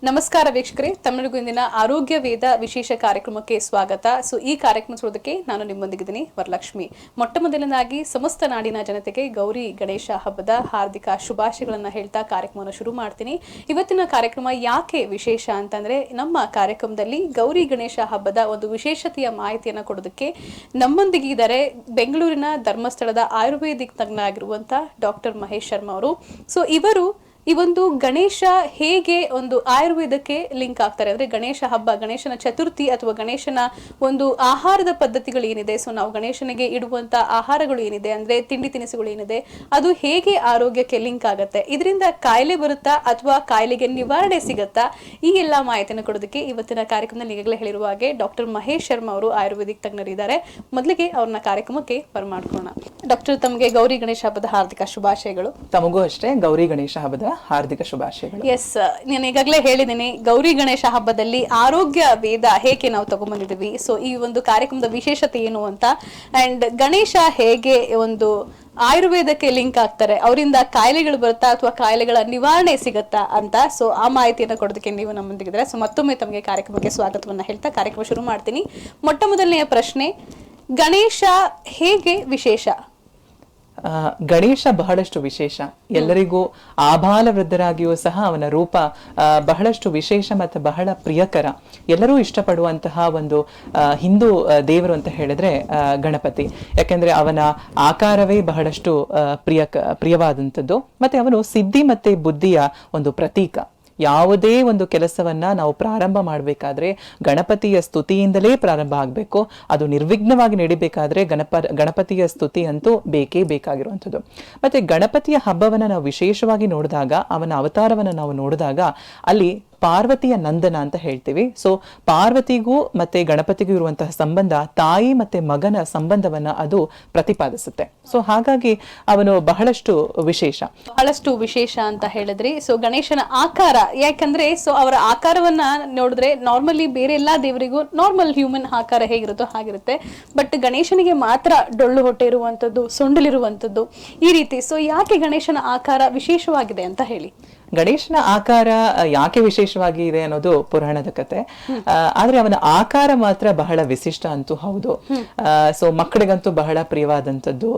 ನಮಸ್ಕಾರ ವೀಕ್ಷಕರೇ, ತಮಿಳುಗು ಇಂದಿನ ಆರೋಗ್ಯ ವೇದ ವಿಶೇಷ ಕಾರ್ಯಕ್ರಮಕ್ಕೆ ಸ್ವಾಗತ. ಈ ಕಾರ್ಯಕ್ರಮಕ್ಕೆ ನಾನು ನಿಮ್ಮೊಂದಿಗಿದ್ದೀನಿ ವರಲಕ್ಷ್ಮಿ. ಮೊಟ್ಟ ಮೊದಲನೇದಾಗಿ ಸಮಸ್ತ ನಾಡಿನ ಜನತೆಗೆ ಗೌರಿ ಗಣೇಶ ಹಬ್ಬದ ಹಾರ್ದಿಕ ಶುಭಾಶಯಗಳನ್ನು ಹೇಳ್ತಾ ಕಾರ್ಯಕ್ರಮವನ್ನು ಶುರು ಮಾಡ್ತೀನಿ. ಇವತ್ತಿನ ಕಾರ್ಯಕ್ರಮ ಯಾಕೆ ವಿಶೇಷ ಅಂತಂದ್ರೆ, ನಮ್ಮ ಕಾರ್ಯಕ್ರಮದಲ್ಲಿ ಗೌರಿ ಗಣೇಶ ಹಬ್ಬದ ಒಂದು ವಿಶೇಷತೆಯ ಮಾಹಿತಿಯನ್ನು ಕೊಡೋದಕ್ಕೆ ನಮ್ಮೊಂದಿಗೆ ಇದ್ದಾರೆ ಬೆಂಗಳೂರಿನ ಧರ್ಮಸ್ಥಳದ ಆಯುರ್ವೇದಿಕ್ ತಜ್ಞರಾಗಿರುವಂತ ಡಾಕ್ಟರ್ ಮಹೇಶ್ ಶರ್ಮಾ ಅವರು. ಇವರು ಈ ಒಂದು ಗಣೇಶ ಹೇಗೆ ಒಂದು ಆಯುರ್ವೇದಕ್ಕೆ ಲಿಂಕ್ ಆಗ್ತಾರೆ ಅಂದ್ರೆ, ಗಣೇಶ ಹಬ್ಬ, ಗಣೇಶನ ಚತುರ್ಥಿ ಅಥವಾ ಗಣೇಶನ ಒಂದು ಆಹಾರದ ಪದ್ಧತಿಗಳು ಏನಿದೆ, ನಾವು ಗಣೇಶನಿಗೆ ಇಡುವಂತ ಆಹಾರಗಳು ಏನಿದೆ ಅಂದ್ರೆ ತಿಂಡಿ ತಿನಿಸುಗಳು ಏನಿದೆ, ಅದು ಹೇಗೆ ಆರೋಗ್ಯಕ್ಕೆ ಲಿಂಕ್ ಆಗುತ್ತೆ, ಇದರಿಂದ ಕಾಯಿಲೆ ಬರುತ್ತಾ ಅಥವಾ ಕಾಯಿಲೆಗೆ ನಿವಾರಣೆ ಸಿಗುತ್ತಾ, ಈ ಎಲ್ಲಾ ಮಾಹಿತಿಯನ್ನು ಕೊಡೋದಕ್ಕೆ ಇವತ್ತಿನ ಕಾರ್ಯಕ್ರಮದಲ್ಲಿ ಈಗಾಗಲೇ ಹೇಳಿರುವ ಹಾಗೆ ಡಾಕ್ಟರ್ ಮಹೇಶ್ ಶರ್ಮಾ ಅವರು ಆಯುರ್ವೇದಿಕ್ ತಜ್ಞರಿದ್ದಾರೆ. ಮೊದಲಿಗೆ ಅವ್ರನ್ನ ಕಾರ್ಯಕ್ರಮಕ್ಕೆ ಬರಮಾಡ್ಕೋಣ. ಡಾಕ್ಟರ್, ತಮಗೆ ಗೌರಿ ಗಣೇಶ ಹಬ್ಬದ ಹಾರ್ದಿಕ ಶುಭಾಶಯಗಳು. ತಮಗೂ ಅಷ್ಟೇ ಗೌರಿ ಗಣೇಶ ಹಬ್ಬದ ಹಾರ್ದಿಕ ಶುಭಾಶಯಗಳು. ಎಸ್, ನಾನು ಈಗಾಗಲೇ ಹೇಳಿದ್ದೀನಿ, ಗೌರಿ ಗಣೇಶ ಹಬ್ಬದಲ್ಲಿ ಆರೋಗ್ಯ ವೇದ ಹೇಗೆ ನಾವು ತಗೊಂಡ್ಬಂದಿದ್ದೀವಿ, ಈ ಒಂದು ಕಾರ್ಯಕ್ರಮದ ವಿಶೇಷತೆ ಏನು ಅಂತ, ಅಂಡ್ ಗಣೇಶ ಹೇಗೆ ಒಂದು ಆಯುರ್ವೇದಕ್ಕೆ ಲಿಂಕ್ ಆಗ್ತಾರೆ, ಅವರಿಂದ ಕಾಯಿಲೆಗಳು ಬರುತ್ತಾ ಅಥವಾ ಕಾಯಿಲೆಗಳ ನಿವಾರಣೆ ಸಿಗುತ್ತಾ ಅಂತ ಆ ಮಾಹಿತಿಯನ್ನು ಕೊಡೋದಕ್ಕೆ ನೀವು ನಮ್ಮೊಂದಿಗಿದ್ರೆ. ಮತ್ತೊಮ್ಮೆ ತಮಗೆ ಕಾರ್ಯಕ್ರಮಕ್ಕೆ ಸ್ವಾಗತವನ್ನ ಹೇಳ್ತಾ ಕಾರ್ಯಕ್ರಮ ಶುರು ಮಾಡ್ತೀನಿ. ಮೊಟ್ಟ ಮೊದಲನೆಯ ಪ್ರಶ್ನೆ, ಗಣೇಶ ಹೇಗೆ ವಿಶೇಷ? ಗಣೇಶ ಬಹಳಷ್ಟು ವಿಶೇಷ. ಎಲ್ಲರಿಗೂ ಆಬಾಲ ವೃದ್ಧರಾಗಿಯೂ ಸಹ ಅವನ ರೂಪ ಬಹಳಷ್ಟು ವಿಶೇಷ ಮತ್ತು ಬಹಳ ಪ್ರಿಯಕರ. ಎಲ್ಲರೂ ಇಷ್ಟಪಡುವಂತಹ ಒಂದು ಹಿಂದೂ ದೇವರು ಅಂತ ಹೇಳಿದ್ರೆ ಗಣಪತಿ. ಯಾಕೆಂದ್ರೆ ಅವನ ಆಕಾರವೇ ಬಹಳಷ್ಟು ಪ್ರಿಯವಾದಂಥದ್ದು. ಮತ್ತೆ ಅವನು ಸಿದ್ಧಿ ಮತ್ತೆ ಬುದ್ಧಿಯ ಒಂದು ಪ್ರತೀಕ. ಯಾವುದೇ ಒಂದು ಕೆಲಸವನ್ನ ನಾವು ಪ್ರಾರಂಭ ಮಾಡಬೇಕಾದ್ರೆ ಗಣಪತಿಯ ಸ್ತುತಿಯಿಂದಲೇ ಪ್ರಾರಂಭ ಆಗಬೇಕು. ಅದು ನಿರ್ವಿಘ್ನವಾಗಿ ನಡಿಬೇಕಾದ್ರೆ ಗಣಪತಿಯ ಸ್ತುತಿ ಅಂತೂ ಬೇಕೇ ಬೇಕಾಗಿರುವಂಥದ್ದು. ಮತ್ತೆ ಗಣಪತಿಯ ಹಬ್ಬವನ್ನ ನಾವು ವಿಶೇಷವಾಗಿ ನೋಡಿದಾಗ, ಅವನ ಅವತಾರವನ್ನ ನಾವು ನೋಡಿದಾಗ ಅಲ್ಲಿ ಪಾರ್ವತಿಯ ನಂದನ ಅಂತ ಹೇಳ್ತೀವಿ. ಪಾರ್ವತಿಗೂ ಮತ್ತೆ ಗಣಪತಿಗೂ ಇರುವಂತಹ ಸಂಬಂಧ ತಾಯಿ ಮತ್ತೆ ಮಗನ ಸಂಬಂಧವನ್ನ ಅದು ಪ್ರತಿಪಾದಿಸುತ್ತೆ. ಹಾಗಾಗಿ ಅವನು ಬಹಳಷ್ಟು ವಿಶೇಷ ಅಂತ ಹೇಳಿದ್ರಿ. ಗಣೇಶನ ಆಕಾರ, ಯಾಕಂದ್ರೆ ಅವರ ಆಕಾರವನ್ನ ನೋಡಿದ್ರೆ ನಾರ್ಮಲಿ ಬೇರೆ ಎಲ್ಲಾ ದೇವರಿಗೂ ನಾರ್ಮಲ್ ಹ್ಯೂಮನ್ ಆಕಾರ ಹೇಗಿರುತ್ತೋ ಹಾಗಿರುತ್ತೆ. ಬಟ್ ಗಣೇಶನಿಗೆ ಮಾತ್ರ ಡೊಳ್ಳು ಹೊಟ್ಟೆ ಇರುವಂತದ್ದು, ಸೊಂಡಲಿರುವಂತದ್ದು, ಈ ರೀತಿ. ಯಾಕೆ ಗಣೇಶನ ಆಕಾರ ವಿಶೇಷವಾಗಿದೆ ಅಂತ ಹೇಳಿ. ಗಣೇಶನ ಆಕಾರ ಯಾಕೆ ವಿಶೇಷವಾಗಿ ಇದೆ ಅನ್ನೋದು ಪುರಾಣದ ಕತೆ. ಆದ್ರೆ ಅವನ ಆಕಾರ ಮಾತ್ರ ಬಹಳ ವಿಶಿಷ್ಟ ಅಂತೂ ಹೌದು. ಮಕ್ಕಳಿಗಂತೂ ಬಹಳ ಪ್ರಿಯವಾದಂಥದ್ದು.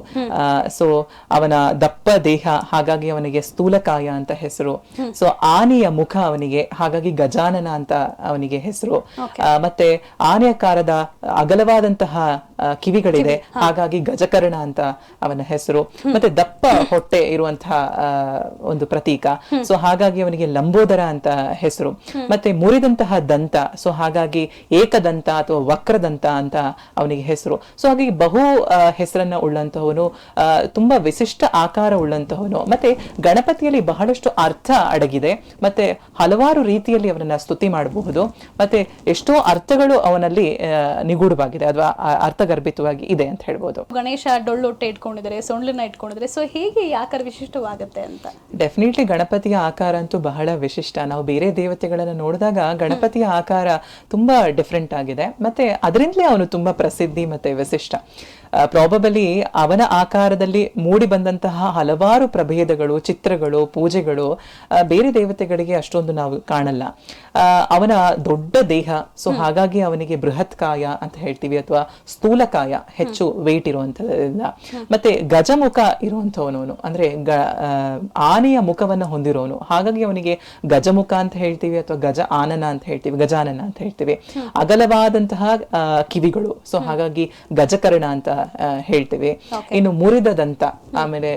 ಅವನ ದಪ್ಪ ದೇಹ, ಹಾಗಾಗಿ ಅವನಿಗೆ ಸ್ಥೂಲಕಾಯ ಅಂತ ಹೆಸರು. ಆನೆಯ ಮುಖ ಅವನಿಗೆ, ಹಾಗಾಗಿ ಗಜಾನನ ಅಂತ ಅವನಿಗೆ ಹೆಸರು. ಮತ್ತೆ ಆನೆಯಾಕಾರದ ಅಗಲವಾದಂತಹ ಕಿವಿಗಳಿದೆ, ಹಾಗಾಗಿ ಗಜಕರ್ಣ ಅಂತ ಅವನ ಹೆಸರು. ಮತ್ತೆ ದಪ್ಪ ಹೊಟ್ಟೆ ಇರುವಂತಹ ಒಂದು ಪ್ರತೀಕ, ಹಾಗಾಗಿ ಅವನಿಗೆ ಲಂಬೋದರ ಅಂತ ಹೆಸರು. ಮತ್ತೆ ಮುರಿದಂತಹ ದಂತ, ಹಾಗಾಗಿ ಏಕದಂತ ಅಥವಾ ವಕ್ರದಂತ ಅಂತ ಅವನಿಗೆ ಹೆಸರು. ಹಾಗಾಗಿ ಬಹು ಹೆಸರನ್ನ ಉಳ್ಳಂತಹವನು, ತುಂಬಾ ವಿಶಿಷ್ಟ ಆಕಾರ ಉಳ್ಳಂತಹವನು. ಮತ್ತೆ ಗಣಪತಿಯಲ್ಲಿ ಬಹಳಷ್ಟು ಅರ್ಥ ಅಡಗಿದೆ. ಮತ್ತೆ ಹಲವಾರು ರೀತಿಯಲ್ಲಿ ಅವನನ್ನ ಸ್ತುತಿ ಮಾಡಬಹುದು. ಮತ್ತೆ ಎಷ್ಟೋ ಅರ್ಥಗಳು ಅವನಲ್ಲಿ ನಿಗೂಢವಾಗಿದೆ ಅಥವಾ ಅರ್ಥಗರ್ಭಿತವಾಗಿ ಇದೆ ಅಂತ ಹೇಳ್ಬೋದು. ಗಣೇಶ ಡೊಳ್ಳೊಟ್ಟೆ ಇಟ್ಕೊಂಡಿದ್ದಾರೆ, ಸೊಂಡ್ಲನ್ನ ಇಟ್ಕೊಂಡಿದ್ದಾರೆ. ಹೇಗೆ ಆಕಾರ ವಿಶಿಷ್ಟವಾಗುತ್ತೆ ಅಂತ? ಡೆಫಿನೆಟ್ಲಿ ಗಣಪತಿಯ ಆಕಾರ ಅಂತೂ ಬಹಳ ವಿಶಿಷ್ಟ. ನಾವು ಬೇರೆ ದೇವತೆಗಳನ್ನ ನೋಡಿದಾಗ ಗಣಪತಿಯ ಆಕಾರ ತುಂಬಾ ಡಿಫ್ರೆಂಟ್ ಆಗಿದೆ. ಮತ್ತೆ ಅದರಿಂದಲೇ ಅವನು ತುಂಬಾ ಪ್ರಸಿದ್ಧಿ ಮತ್ತೆ ವಿಶಿಷ್ಟ. ಪ್ರಾಬಬಲಿ ಅವನ ಆಕಾರದಲ್ಲಿ ಮೂಡಿ ಬಂದಂತಹ ಹಲವಾರು ಪ್ರಭೇದಗಳು, ಚಿತ್ರಗಳು, ಪೂಜೆಗಳು ಬೇರೆ ದೇವತೆಗಳಿಗೆ ಅಷ್ಟೊಂದು ನಾವು ಕಾಣಲ್ಲ. ಅವನ ದೊಡ್ಡ ದೇಹ, ಹಾಗಾಗಿ ಅವನಿಗೆ ಬೃಹತ್ ಕಾಯ ಅಂತ ಹೇಳ್ತೀವಿ ಅಥವಾ ಸ್ಥೂಲಕಾಯ, ಹೆಚ್ಚು ವೆಯ್ಟ್ ಇರುವಂತದ್ರಿಂದ. ಮತ್ತೆ ಗಜಮುಖ ಇರುವಂತವನು, ಅಂದ್ರೆ ಆನೆಯ ಮುಖವನ್ನ ಹೊಂದಿರೋನು, ಹಾಗಾಗಿ ಅವನಿಗೆ ಗಜಮುಖ ಅಂತ ಹೇಳ್ತೀವಿ ಅಥವಾ ಗಜ ಆನನ ಅಂತ ಹೇಳ್ತೀವಿ, ಗಜಾನನ ಅಂತ ಹೇಳ್ತೀವಿ. ಅಗಲವಾದಂತಹ ಕಿವಿಗಳು, ಹಾಗಾಗಿ ಗಜಕರ್ಣ ಅಂತ ಹೇಳ್ತೀವಿ. ಇನ್ನು ಮುರಿದ ದಂತ, ಆಮೇಲೆ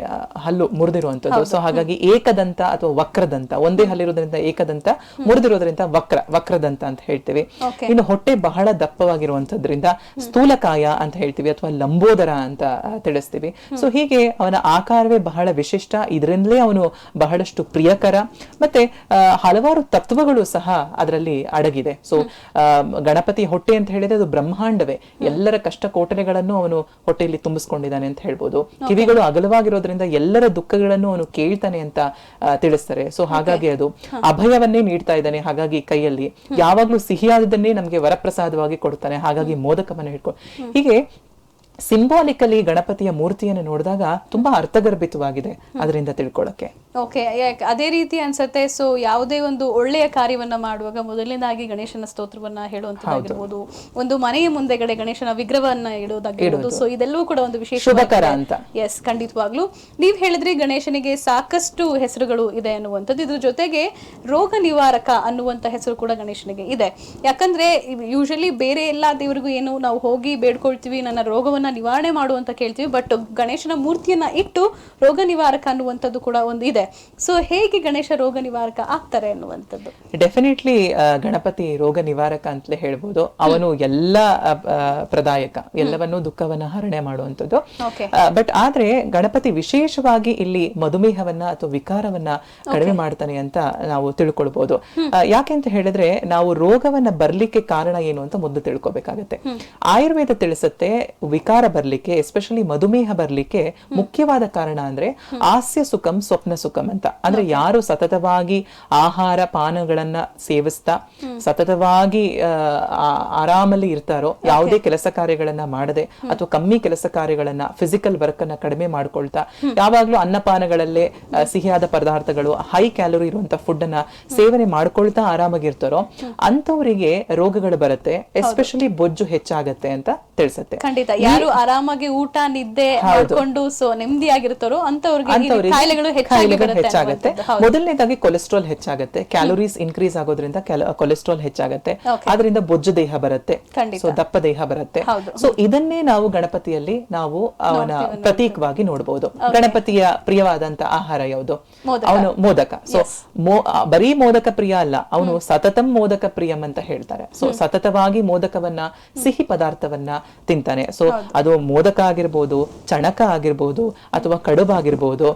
ಹಲ್ಲು ಮುರಿದಿರುವಂತದ್ದು, ಹಾಗಾಗಿ ಏಕದಂತ ಅಥವಾ ವಕ್ರದಂತ. ಒಂದೇ ಹಲ್ಲಿರೋದ್ರಿಂದ ಏಕದಂತ, ಮುರಿದಿರೋದ್ರಿಂದ ವಕ್ರದಂತ ಅಂತ ಹೇಳ್ತೀವಿ. ಇನ್ನು ಹೊಟ್ಟೆ ಬಹಳ ದಪ್ಪವಾಗಿರುವಂತದ್ರಿಂದ ಸ್ಥೂಲಕಾಯ ಅಂತ ಹೇಳ್ತೀವಿ ಅಥವಾ ಲಂಬೋದರ ಅಂತ ತಿಳಿಸ್ತೀವಿ. ಹೀಗೆ ಅವನ ಆಕಾರವೇ ಬಹಳ ವಿಶಿಷ್ಟ. ಇದರಿಂದಲೇ ಅವನು ಬಹಳಷ್ಟು ಪ್ರಿಯಕರ. ಮತ್ತೆ ಹಲವಾರು ತತ್ವಗಳು ಸಹ ಅದರಲ್ಲಿ ಅಡಗಿದೆ. ಗಣಪತಿ ಹೊಟ್ಟೆ ಅಂತ ಹೇಳಿದ್ರೆ ಅದು ಬ್ರಹ್ಮಾಂಡವೇ. ಎಲ್ಲರ ಕಷ್ಟ ಕೋಟಲೆಗಳನ್ನು ಅವನು ಹೊಟ್ಟೆಯಲ್ಲಿ ತುಂಬಿಸ್ಕೊಂಡಿದ್ದಾನೆ ಅಂತ ಹೇಳ್ಬೋದು. ಕಿವಿಗಳು ಅಗಲವಾಗಿರೋದ್ರಿಂದ ಎಲ್ಲರ ದುಃಖಗಳನ್ನು ಅವನು ಕೇಳ್ತಾನೆ ಅಂತ ತಿಳಿಸ್ತಾರೆ. ಹಾಗಾಗಿ ಅದು ಅಭಯವನ್ನೇ ನೀಡ್ತಾ ಇದ್ದಾನೆ. ಹಾಗಾಗಿ ಕೈಯಲ್ಲಿ ಯಾವಾಗ್ಲೂ ಸಿಹಿಯಾದದನ್ನೇ ನಮ್ಗೆ ವರಪ್ರಸಾದವಾಗಿ ಕೊಡ್ತಾನೆ. ಹಾಗಾಗಿ ಮೋದಕವನ್ನು ಹಿಡ್ಕೊಂಡು, ಹೀಗೆ ಸಿಂಬಾಲಿಕಲಿ ಗಣಪತಿಯ ಮೂರ್ತಿಯನ್ನು ನೋಡಿದಾಗ ತುಂಬಾ ಅರ್ಥಗರ್ಭಿತವಾಗಿದೆ ಅದರಿಂದ ತಿಳ್ಕೊಳ್ಳೋಕೆ. ಓಕೆ, ಅದೇ ರೀತಿ ಅನ್ಸುತ್ತೆ. ಸೊ ಯಾವುದೇ ಒಂದು ಒಳ್ಳೆಯ ಕಾರ್ಯವನ್ನ ಮಾಡುವಾಗ ಮೊದಲನೇದಾಗಿ ಗಣೇಶನ ಸ್ತೋತ್ರವನ್ನ ಹೇಳುವಂತದ್ದಾಗಿರ್ಬೋದು, ಒಂದು ಮನೆಯ ಮುಂದೆಗಡೆ ಗಣೇಶನ ವಿಗ್ರಹವನ್ನ ಇಡೋದಾಗಿರ್ಬೋದು. ಸೊ ಇದೆಲ್ಲವೂ ಕೂಡ ಒಂದು ವಿಶೇಷ ಶುಭಕರ ಅಂತ. ಎಸ್, ಖಂಡಿತವಾಗ್ಲೂ ನೀವ್ ಹೇಳಿದ್ರಿ ಗಣೇಶನಿಗೆ ಸಾಕಷ್ಟು ಹೆಸರುಗಳು ಇದೆ ಅನ್ನುವಂಥದ್ದು. ಇದ್ರ ಜೊತೆಗೆ ರೋಗ ನಿವಾರಕ ಅನ್ನುವಂತ ಹೆಸರು ಕೂಡ ಗಣೇಶನಿಗೆ ಇದೆ. ಯಾಕಂದ್ರೆ ಯೂಶಲಿ ಬೇರೆ ಎಲ್ಲಾ ದೇವರಿಗೂ ಏನು ನಾವು ಹೋಗಿ ಬೇಡ್ಕೊಳ್ತೀವಿ, ನನ್ನ ರೋಗವನ್ನ ನಿವಾರಣೆ ಮಾಡುವಂತ ಕೇಳ್ತೀವಿ, ಬಟ್ ಗಣೇಶನ ಮೂರ್ತಿಯನ್ನ ಇಟ್ಟು ರೋಗ ನಿವಾರಕ ಅನ್ನುವಂಥದ್ದು ಕೂಡ ಒಂದು ಇದೆ. ಸೊ ಹೇಗೆ ಗಣೇಶ ರೋಗ ನಿವಾರಕ ಆಗ್ತಾರೆ ಅನ್ನುವಂಥದ್ದು? ಡೆಫಿನೆಟ್ಲಿ ಗಣಪತಿ ರೋಗ ನಿವಾರಕ ಅಂತಲೇ ಹೇಳ್ಬೋದು. ಅವನು ಎಲ್ಲ ಪ್ರದಾಯಕ, ಎಲ್ಲವನ್ನೂ ದುಃಖವನ್ನ ಹರಣೆ ಮಾಡುವಂಥದ್ದು. ಬಟ್ ಆದ್ರೆ ಗಣಪತಿ ವಿಶೇಷವಾಗಿ ಇಲ್ಲಿ ಮಧುಮೇಹವನ್ನ ಅಥವಾ ವಿಕಾರವನ್ನ ಕಡಿಮೆ ಮಾಡ್ತಾನೆ ಅಂತ ನಾವು ತಿಳ್ಕೊಳ್ಬಹುದು. ಯಾಕೆಂತ ಹೇಳಿದ್ರೆ ನಾವು ರೋಗವನ್ನ ಬರ್ಲಿಕ್ಕೆ ಕಾರಣ ಏನು ಅಂತ ಮೊದಲು ತಿಳ್ಕೊಬೇಕಾಗತ್ತೆ. ಆಯುರ್ವೇದ ತಿಳಿಸುತ್ತೆ ವಿಕಾರ ಬರ್ಲಿಕ್ಕೆ, ಎಸ್ಪೆಷಲಿ ಮಧುಮೇಹ ಬರ್ಲಿಕ್ಕೆ ಮುಖ್ಯವಾದ ಕಾರಣ ಅಂದ್ರೆ ಆಸ್ಯ ಸುಖಂ ಸ್ವಪ್ನ ಸುಖಂ ಅಂತ. ಅಂದ್ರೆ ಯಾರು ಸತತವಾಗಿ ಆಹಾರ ಪಾನಗಳನ್ನ ಸೇವಿಸ್ತಾ ಸತತವಾಗಿ ಆರಾಮಲ್ಲಿ ಇರ್ತಾರೋ, ಯಾವುದೇ ಕೆಲಸ ಕಾರ್ಯಗಳನ್ನ ಮಾಡದೆ ಅಥವಾ ಕಮ್ಮಿ ಕೆಲಸ ಕಾರ್ಯಗಳನ್ನ ಫಿಸಿಕಲ್ ವರ್ಕ್ ಅನ್ನ ಕಡಿಮೆ ಮಾಡ್ಕೊಳ್ತಾ ಯಾವಾಗ್ಲೂ ಅನ್ನಪಾನಗಳಲ್ಲೇ ಸಿಹಿಯಾದ ಪದಾರ್ಥಗಳು, ಹೈ ಕ್ಯಾಲೋರಿ ಇರುವಂತ ಫುಡ್ ಅನ್ನ ಸೇವನೆ ಮಾಡ್ಕೊಳ್ತಾ ಆರಾಮಾಗಿರ್ತಾರೋ ಅಂತವರಿಗೆ ರೋಗಗಳು ಬರುತ್ತೆ, ಎಸ್ಪೆಷಲಿ ಬೊಜ್ಜು ಹೆಚ್ಚಾಗತ್ತೆ ಅಂತ ತಿಳಿಸುತ್ತೆ. ಖಂಡಿತ, ಯಾರು ಆರಾಮಾಗಿ ಊಟ ನಿದ್ದೆ ಮಾಡ್ಕೊಂಡು ಸೊ ನೆಮ್ಮದಿಯಾಗಿರ್ತಾರೋ ಅಂತವ್ರಿಗೆ ಕಾಯಿಲೆಗಳು ಹೆಚ್ಚಾಗತ್ತೆ. ಮೊದಲನೇದಾಗಿ ಕೊಲೆಸ್ಟ್ರಾಲ್ ಹೆಚ್ಚಾಗತ್ತೆ, ಕ್ಯಾಲೋರೀಸ್ ಇನ್ಕ್ರೀಸ್ ಆಗೋದ್ರಿಂದ ಕೊಲೆಸ್ಟ್ರಾಲ್ ಹೆಚ್ಚಾಗತ್ತೆ, ಅದರಿಂದ ಬೊಜ್ಜು ದೇಹ ಬರುತ್ತೆ, ಸೊ ದಪ್ಪ ದೇಹ ಬರುತ್ತೆ. ಸೊ ಇದನ್ನೇ ನಾವು ಗಣಪತಿಯಲ್ಲಿ ನಾವು ಅವನ ಪ್ರತೀಕವಾಗಿ ನೋಡಬಹುದು. ಗಣಪತಿಯ ಪ್ರಿಯವಾದಂತ ಆಹಾರ ಯಾವುದು? ಅವನು ಮೋದಕ. ಸೊ ಬರೀ ಮೋದಕ ಪ್ರಿಯ ಅಲ್ಲ, ಅವನು ಸತತಂ ಮೋದಕ ಪ್ರಿಯಂ ಅಂತ ಹೇಳ್ತಾರೆ. ಸೊ ಸತತವಾಗಿ ಮೋದಕವನ್ನ, ಸಿಹಿ ಪದಾರ್ಥವನ್ನ ತಿಂತಾನೆ. ಸೊ ಅದು ಮೋದಕ ಆಗಿರ್ಬೋದು, ಚಣಕ ಆಗಿರ್ಬೋದು, ಅಥವಾ ಕಡುಬಾಗಿರ್ಬೋದು,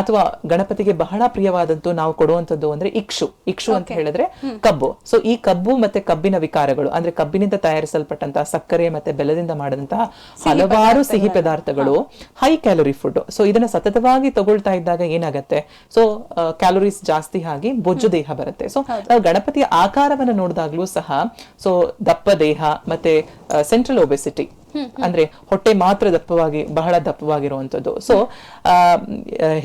ಅಥವಾ ಗಣಪತಿಗೆ ಬಹಳ ಪ್ರಿಯವಾದಂತೂ ನಾವು ಕೊಡುವಂತದ್ದು ಅಂದ್ರೆ ಇಕ್ಷು. ಇಕ್ಷು ಅಂತ ಹೇಳಿದ್ರೆ ಕಬ್ಬು. ಸೊ ಈ ಕಬ್ಬು ಮತ್ತೆ ಕಬ್ಬಿನ ವಿಕಾರಗಳು ಅಂದ್ರೆ ಕಬ್ಬಿನಿಂದ ತಯಾರಿಸಲ್ಪಟ್ಟಂತಹ ಸಕ್ಕರೆ ಮತ್ತೆ ಬೆಲ್ಲದಿಂದ ಮಾಡಿದಂತಹ ಹಲವಾರು ಸಿಹಿ ಪದಾರ್ಥಗಳು ಹೈ ಕ್ಯಾಲೋರಿ ಫುಡ್. ಸೊ ಇದನ್ನ ಸತತವಾಗಿ ತಗೊಳ್ತಾ ಇದ್ದಾಗ ಏನಾಗತ್ತೆ, ಸೊ ಕ್ಯಾಲೋರೀಸ್ ಜಾಸ್ತಿ ಆಗಿ ಬೊಜ್ಜು ದೇಹ ಬರುತ್ತೆ. ಸೊ ನಾವು ಗಣಪತಿಯ ಆಕಾರವನ್ನು ನೋಡಿದಾಗ್ಲೂ ಸಹ ಸೊ ದಪ್ಪ ದೇಹ ಮತ್ತೆ ಸೆಂಟ್ರಲ್ ಒಬೆಸಿಟಿ ಅಂದ್ರೆ ಹೊಟ್ಟೆ ಮಾತ್ರ ದಪ್ಪವಾಗಿ, ಬಹಳ ದಪ್ಪವಾಗಿರುವಂತದ್ದು. ಸೊ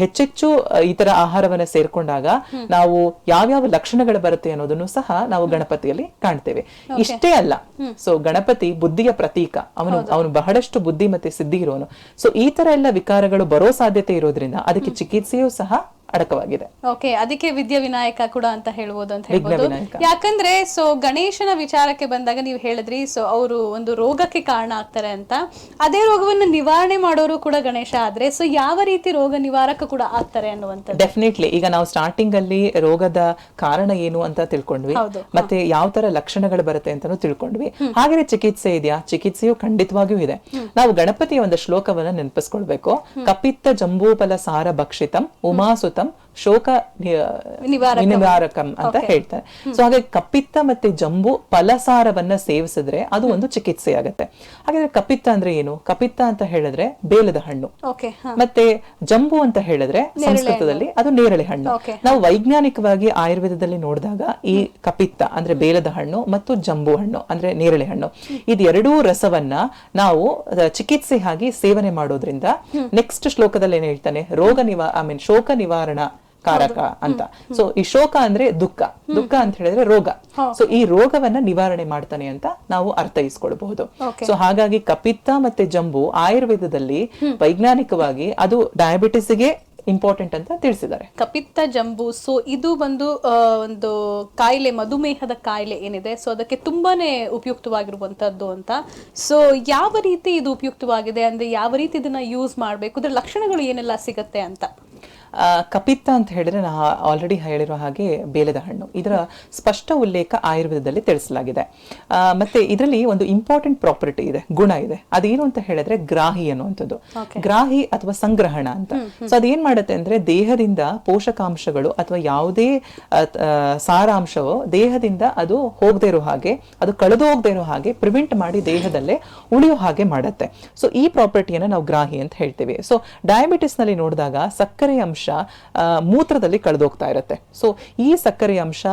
ಹೆಚ್ಚೆಚ್ಚು ಈ ತರ ಆಹಾರವನ್ನ ಸೇರ್ಕೊಂಡಾಗ ನಾವು ಯಾವ್ಯಾವ ಲಕ್ಷಣಗಳು ಬರುತ್ತೆ ಅನ್ನೋದನ್ನು ಸಹ ನಾವು ಗಣಪತಿಯಲ್ಲಿ ಕಾಣ್ತೇವೆ. ಇಷ್ಟೇ ಅಲ್ಲ, ಸೊ ಗಣಪತಿ ಬುದ್ಧಿಯ ಪ್ರತೀಕ. ಅವನು ಬಹಳಷ್ಟು ಬುದ್ಧಿ ಮತ್ತೆ ಸಿದ್ಧಿ ಇರೋನು. ಸೊ ಈ ತರ ಎಲ್ಲ ವಿಕಾರಗಳು ಬರೋ ಸಾಧ್ಯತೆ ಇರೋದ್ರಿಂದ ಅದಕ್ಕೆ ಚಿಕಿತ್ಸೆಯೂ ಸಹ ಅಡಕವಾಗಿದೆ. ಓಕೆ, ಅದಕ್ಕೆ ವಿದ್ಯಾ ವಿನಾಯಕ ಕೂಡ ಅಂತ ಹೇಳ್ಬೋದು ಅಂತ ಹೇಳ್ಬೋದು. ಯಾಕಂದ್ರೆ ಸೊ ಗಣೇಶನ ವಿಚಾರಕ್ಕೆ ಬಂದಾಗ ನೀವು ಹೇಳಿದ್ರಿ, ಸೊ ಅವರು ಒಂದು ರೋಗಕ್ಕೆ ಕಾರಣ ಆಗ್ತಾರೆ ಅಂತ. ಅದೇ ರೋಗವನ್ನು ನಿವಾರಣೆ ಮಾಡೋರು ಕೂಡ ಗಣೇಶ ಆದ್ರೆ, ಸೊ ಯಾವ ರೀತಿ ರೋಗ ನಿವಾರಕ ಕೂಡ ಆಗ್ತಾರೆ ಅನ್ನುವಂಥದ್ದು? ಡೆಫಿನೆಟ್ಲಿ ಈಗ ನಾವು ಸ್ಟಾರ್ಟಿಂಗ್ ಅಲ್ಲಿ ರೋಗದ ಕಾರಣ ಏನು ಅಂತ ತಿಳ್ಕೊಂಡ್ವಿ, ಮತ್ತೆ ಯಾವ ತರ ಲಕ್ಷಣಗಳು ಬರುತ್ತೆ ಅಂತಾನು ತಿಳ್ಕೊಂಡ್ವಿ. ಹಾಗೆ ಚಿಕಿತ್ಸೆ ಇದೆಯಾ? ಚಿಕಿತ್ಸೆಯು ಖಂಡಿತವಾಗಿಯೂ ಇದೆ. ನಾವು ಗಣಪತಿಯ ಒಂದು ಶ್ಲೋಕವನ್ನ ನೆನಪಿಸ್ಕೊಳ್ಬೇಕು. ಕಪಿತ್ತ ಜಂಬೂಫಲ ಸಾರ ಭಕ್ಷಿತಂ ಉಮಾಸುತ ಶೋಕ ನಿವಾರಕಂ ಅಂತ ಹೇಳ್ತಾರೆ. ಸೊ ಹಾಗೆ ಕಪಿತ್ತ ಮತ್ತೆ ಜಂಬು ಫಲಸಾರವನ್ನ ಸೇವಿಸಿದ್ರೆ ಅದು ಒಂದು ಚಿಕಿತ್ಸೆ ಆಗತ್ತೆ. ಹಾಗಾದ್ರೆ ಕಪಿತ್ತ ಅಂದ್ರೆ ಏನು? ಕಪಿತ್ತ ಅಂತ ಹೇಳಿದ್ರೆ ಬೇಲದ ಹಣ್ಣು, ಮತ್ತೆ ಜಂಬು ಅಂತ ಹೇಳಿದ್ರೆ ಸಂಸ್ಕೃತದಲ್ಲಿ ಅದು ನೇರಳೆ ಹಣ್ಣು. ನಾವು ವೈಜ್ಞಾನಿಕವಾಗಿ ಆಯುರ್ವೇದದಲ್ಲಿ ನೋಡಿದಾಗ ಈ ಕಪಿತ್ತ ಅಂದ್ರೆ ಬೇಲದ ಹಣ್ಣು ಮತ್ತು ಜಂಬು ಹಣ್ಣು ಅಂದ್ರೆ ನೇರಳೆ ಹಣ್ಣು, ಇದೆರಡೂ ರಸವನ್ನ ನಾವು ಚಿಕಿತ್ಸೆ ಆಗಿ ಸೇವನೆ ಮಾಡೋದ್ರಿಂದ ನೆಕ್ಸ್ಟ್ ಶ್ಲೋಕದಲ್ಲಿ ಏನ್ ಹೇಳ್ತಾನೆ, ಶೋಕ ನಿವಾರಣ ಕಾರಕ ಅಂತ. ಸೊ ಈ ಶೋಕ ಅಂದ್ರೆ ದುಃಖ, ದುಃಖ ಅಂತ ಹೇಳಿದ್ರೆ ರೋಗ. ಸೊ ಈ ರೋಗವನ್ನ ನಿವಾರಣೆ ಮಾಡ್ತಾನೆ ಅಂತ ನಾವು ಅರ್ಥೈಸ್ಕೊಳ್ಬಹುದು. ಸೊ ಹಾಗಾಗಿ ಕಪಿತ್ತ ಮತ್ತೆ ಜಂಬು ಆಯುರ್ವೇದದಲ್ಲಿ ವೈಜ್ಞಾನಿಕವಾಗಿ ಅದು ಡಯಾಬಿಟಿಸ್ಗೆ ಇಂಪಾರ್ಟೆಂಟ್ ಅಂತ ತಿಳಿಸಿದ್ದಾರೆ. ಕಪಿತ್ತ ಜಂಬು, ಸೊ ಇದು ಒಂದು ಕಾಯಿಲೆ, ಮಧುಮೇಹದ ಕಾಯಿಲೆ ಏನಿದೆ, ಸೊ ಅದಕ್ಕೆ ತುಂಬಾನೇ ಉಪಯುಕ್ತವಾಗಿರುವಂತದ್ದು ಅಂತ. ಸೊ ಯಾವ ರೀತಿ ಇದು ಉಪಯುಕ್ತವಾಗಿದೆ ಅಂದ್ರೆ ಯಾವ ರೀತಿ ಇದನ್ನ ಯೂಸ್ ಮಾಡ್ಬೇಕು, ಇದ್ರ ಲಕ್ಷಣಗಳು ಏನೆಲ್ಲ ಸಿಗತ್ತೆ ಅಂತ? ಕಪಿತ್ತ ಅಂತ ಹೇಳಿದ್ರೆ ನಾ ಆಲ್ರೆಡಿ ಹೇಳಿರೋ ಹಾಗೆ ಬೇಲದ ಹಣ್ಣು, ಇದರ ಸ್ಪಷ್ಟ ಉಲ್ಲೇಖ ಆಯುರ್ವೇದದಲ್ಲಿ ತಿಳಿಸಲಾಗಿದೆ. ಮತ್ತೆ ಇದರಲ್ಲಿ ಒಂದು ಇಂಪಾರ್ಟೆಂಟ್ ಪ್ರಾಪರ್ಟಿ ಇದೆ, ಗುಣ ಇದೆ. ಅದೇನು ಅಂತ ಹೇಳಿದ್ರೆ ಗ್ರಾಹಿ ಅನ್ನುವಂಥದ್ದು. ಗ್ರಾಹಿ ಅಥವಾ ಸಂಗ್ರಹಣ ಅಂತ. ಸೊ ಅದೇನ್ ಮಾಡುತ್ತೆ ಅಂದ್ರೆ ದೇಹದಿಂದ ಪೋಷಕಾಂಶಗಳು ಅಥವಾ ಯಾವುದೇ ಸಾರಾಂಶವು ದೇಹದಿಂದ ಅದು ಹೋಗದೆ ಇರೋ ಹಾಗೆ, ಅದು ಕಳೆದು ಹೋಗದೆ ಇರೋ ಹಾಗೆ ಪ್ರಿವೆಂಟ್ ಮಾಡಿ ದೇಹದಲ್ಲೇ ಉಳಿಯೋ ಹಾಗೆ ಮಾಡುತ್ತೆ. ಸೊ ಈ ಪ್ರಾಪರ್ಟಿಯನ್ನ ನಾವು ಗ್ರಾಹಿ ಅಂತ ಹೇಳ್ತೀವಿ. ಸೊ ಡಯಾಬಿಟಿಸ್ ನಲ್ಲಿ ನೋಡಿದಾಗ ಸಕ್ಕರೆ ಅಂಶ ಮೂತ್ರದಲ್ಲಿ ಕಳೆದೋಗ್ತಾ ಇರುತ್ತೆ. ಸೊ ಈ ಸಕ್ಕರೆ ಅಂಶ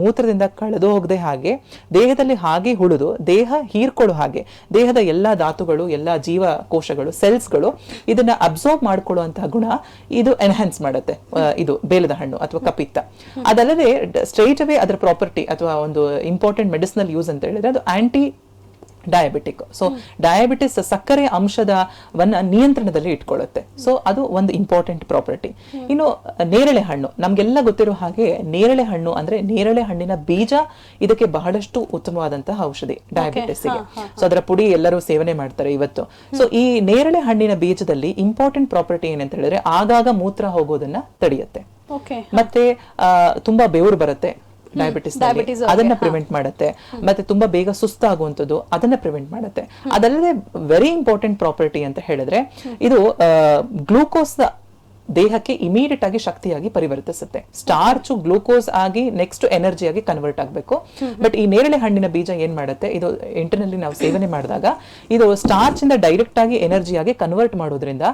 ಮೂತ್ರದಿಂದ ಕಳೆದು ಹೋಗದೆ ಹಾಗೆ ದೇಹದಲ್ಲಿ ಹಾಗೆ ಉಳಿದು ದೇಹ ಹೀರ್ಕೊಳ್ಳೋ ಹಾಗೆ ದೇಹದ ಎಲ್ಲಾ ಧಾತುಗಳು, ಎಲ್ಲಾ ಜೀವಕೋಶಗಳು, ಸೆಲ್ಸ್ಗಳು ಇದನ್ನ ಅಬ್ಸರ್ವ್ ಮಾಡ್ಕೊಳ್ಳುವಂತಹ ಗುಣ ಇದು ಎನ್ಹಾನ್ಸ್ ಮಾಡುತ್ತೆ ಇದು ಬೇಲದ ಹಣ್ಣು ಅಥವಾ ಕಪಿತ್ತ. ಅದಲ್ಲದೆ ಸ್ಟ್ರೈಟ್ ಅವೇ ಅದರ ಪ್ರಾಪರ್ಟಿ ಅಥವಾ ಒಂದು ಇಂಪಾರ್ಟೆಂಟ್ ಮೆಡಿಸಿನಲ್ ಯೂಸ್ ಅಂತ ಹೇಳಿದ್ರೆ ಅದು ಆಂಟಿ ಡಯಾಬಿಟಿಕ್. ಸೊ ಡಯಾಬಿಟಿಸ್ ಸಕ್ಕರೆ ಅಂಶದವನ್ನ ನಿಯಂತ್ರಣದಲ್ಲಿ ಇಟ್ಕೊಳ್ಳುತ್ತೆ. ಸೊ ಅದು ಒಂದು ಇಂಪಾರ್ಟೆಂಟ್ ಪ್ರಾಪರ್ಟಿ. ಇನ್ನು ನೇರಳೆ ಹಣ್ಣು, ನಮ್ಗೆಲ್ಲ ಗೊತ್ತಿರೋ ಹಾಗೆ ನೇರಳೆ ಹಣ್ಣು ಅಂದ್ರೆ ನೇರಳೆ ಹಣ್ಣಿನ ಬೀಜ ಇದಕ್ಕೆ ಬಹಳಷ್ಟು ಉತ್ತಮವಾದಂತಹ ಔಷಧಿ ಡಯಾಬಿಟಿಸ್ಗೆ. ಸೊ ಅದರ ಪುಡಿ ಎಲ್ಲರೂ ಸೇವನೆ ಮಾಡ್ತಾರೆ ಇವತ್ತು. ಸೊ ಈ ನೇರಳೆ ಹಣ್ಣಿನ ಬೀಜದಲ್ಲಿ ಇಂಪಾರ್ಟೆಂಟ್ ಪ್ರಾಪರ್ಟಿ ಏನಂತ ಹೇಳಿದ್ರೆ ಆಗಾಗ ಮೂತ್ರ ಹೋಗೋದನ್ನ ತಡೆಯುತ್ತೆ. ಮತ್ತೆ ತುಂಬಾ ಬೆವರು ಬರುತ್ತೆ ಡಯಾಬಿಟಿಸ್, ಅದನ್ನ ಪ್ರಿವೆಂಟ್ ಮಾಡುತ್ತೆ. ಮತ್ತೆ ತುಂಬಾ ಬೇಗ ಸುಸ್ತಾಗುವಂಥದ್ದು ಅದನ್ನ ಪ್ರಿವೆಂಟ್ ಮಾಡುತ್ತೆ. ಅದಲ್ಲದೆ ವೆರಿ ಇಂಪಾರ್ಟೆಂಟ್ ಪ್ರಾಪರ್ಟಿ ಅಂತ ಹೇಳಿದ್ರೆ ಇದು ಗ್ಲೂಕೋಸ್ ದೇಹಕ್ಕೆ ಇಮಿಡಿಯೇಟ್ ಆಗಿ ಶಕ್ತಿಯಾಗಿ ಪರಿವರ್ತಿಸುತ್ತೆ. ಸ್ಟಾರ್ಚ್ ಗ್ಲೂಕೋಸ್ ಆಗಿ ನೆಕ್ಸ್ಟ್ ಎನರ್ಜಿ ಆಗಿ ಕನ್ವರ್ಟ್ ಆಗಬೇಕು. ಬಟ್ ಈ ನೇರಳೆ ಹಣ್ಣಿನ ಬೀಜ ಏನ್ ಮಾಡುತ್ತೆ, ಇದು ಇಂಟರ್ನಲ್ಲಿ ನಾವು ಸೇವನೆ ಮಾಡಿದಾಗ ಇದು ಸ್ಟಾರ್ಚ್ ಇಂದ ಡೈರೆಕ್ಟ್ ಆಗಿ ಎನರ್ಜಿಯಾಗಿ ಕನ್ವರ್ಟ್ ಮಾಡೋದ್ರಿಂದ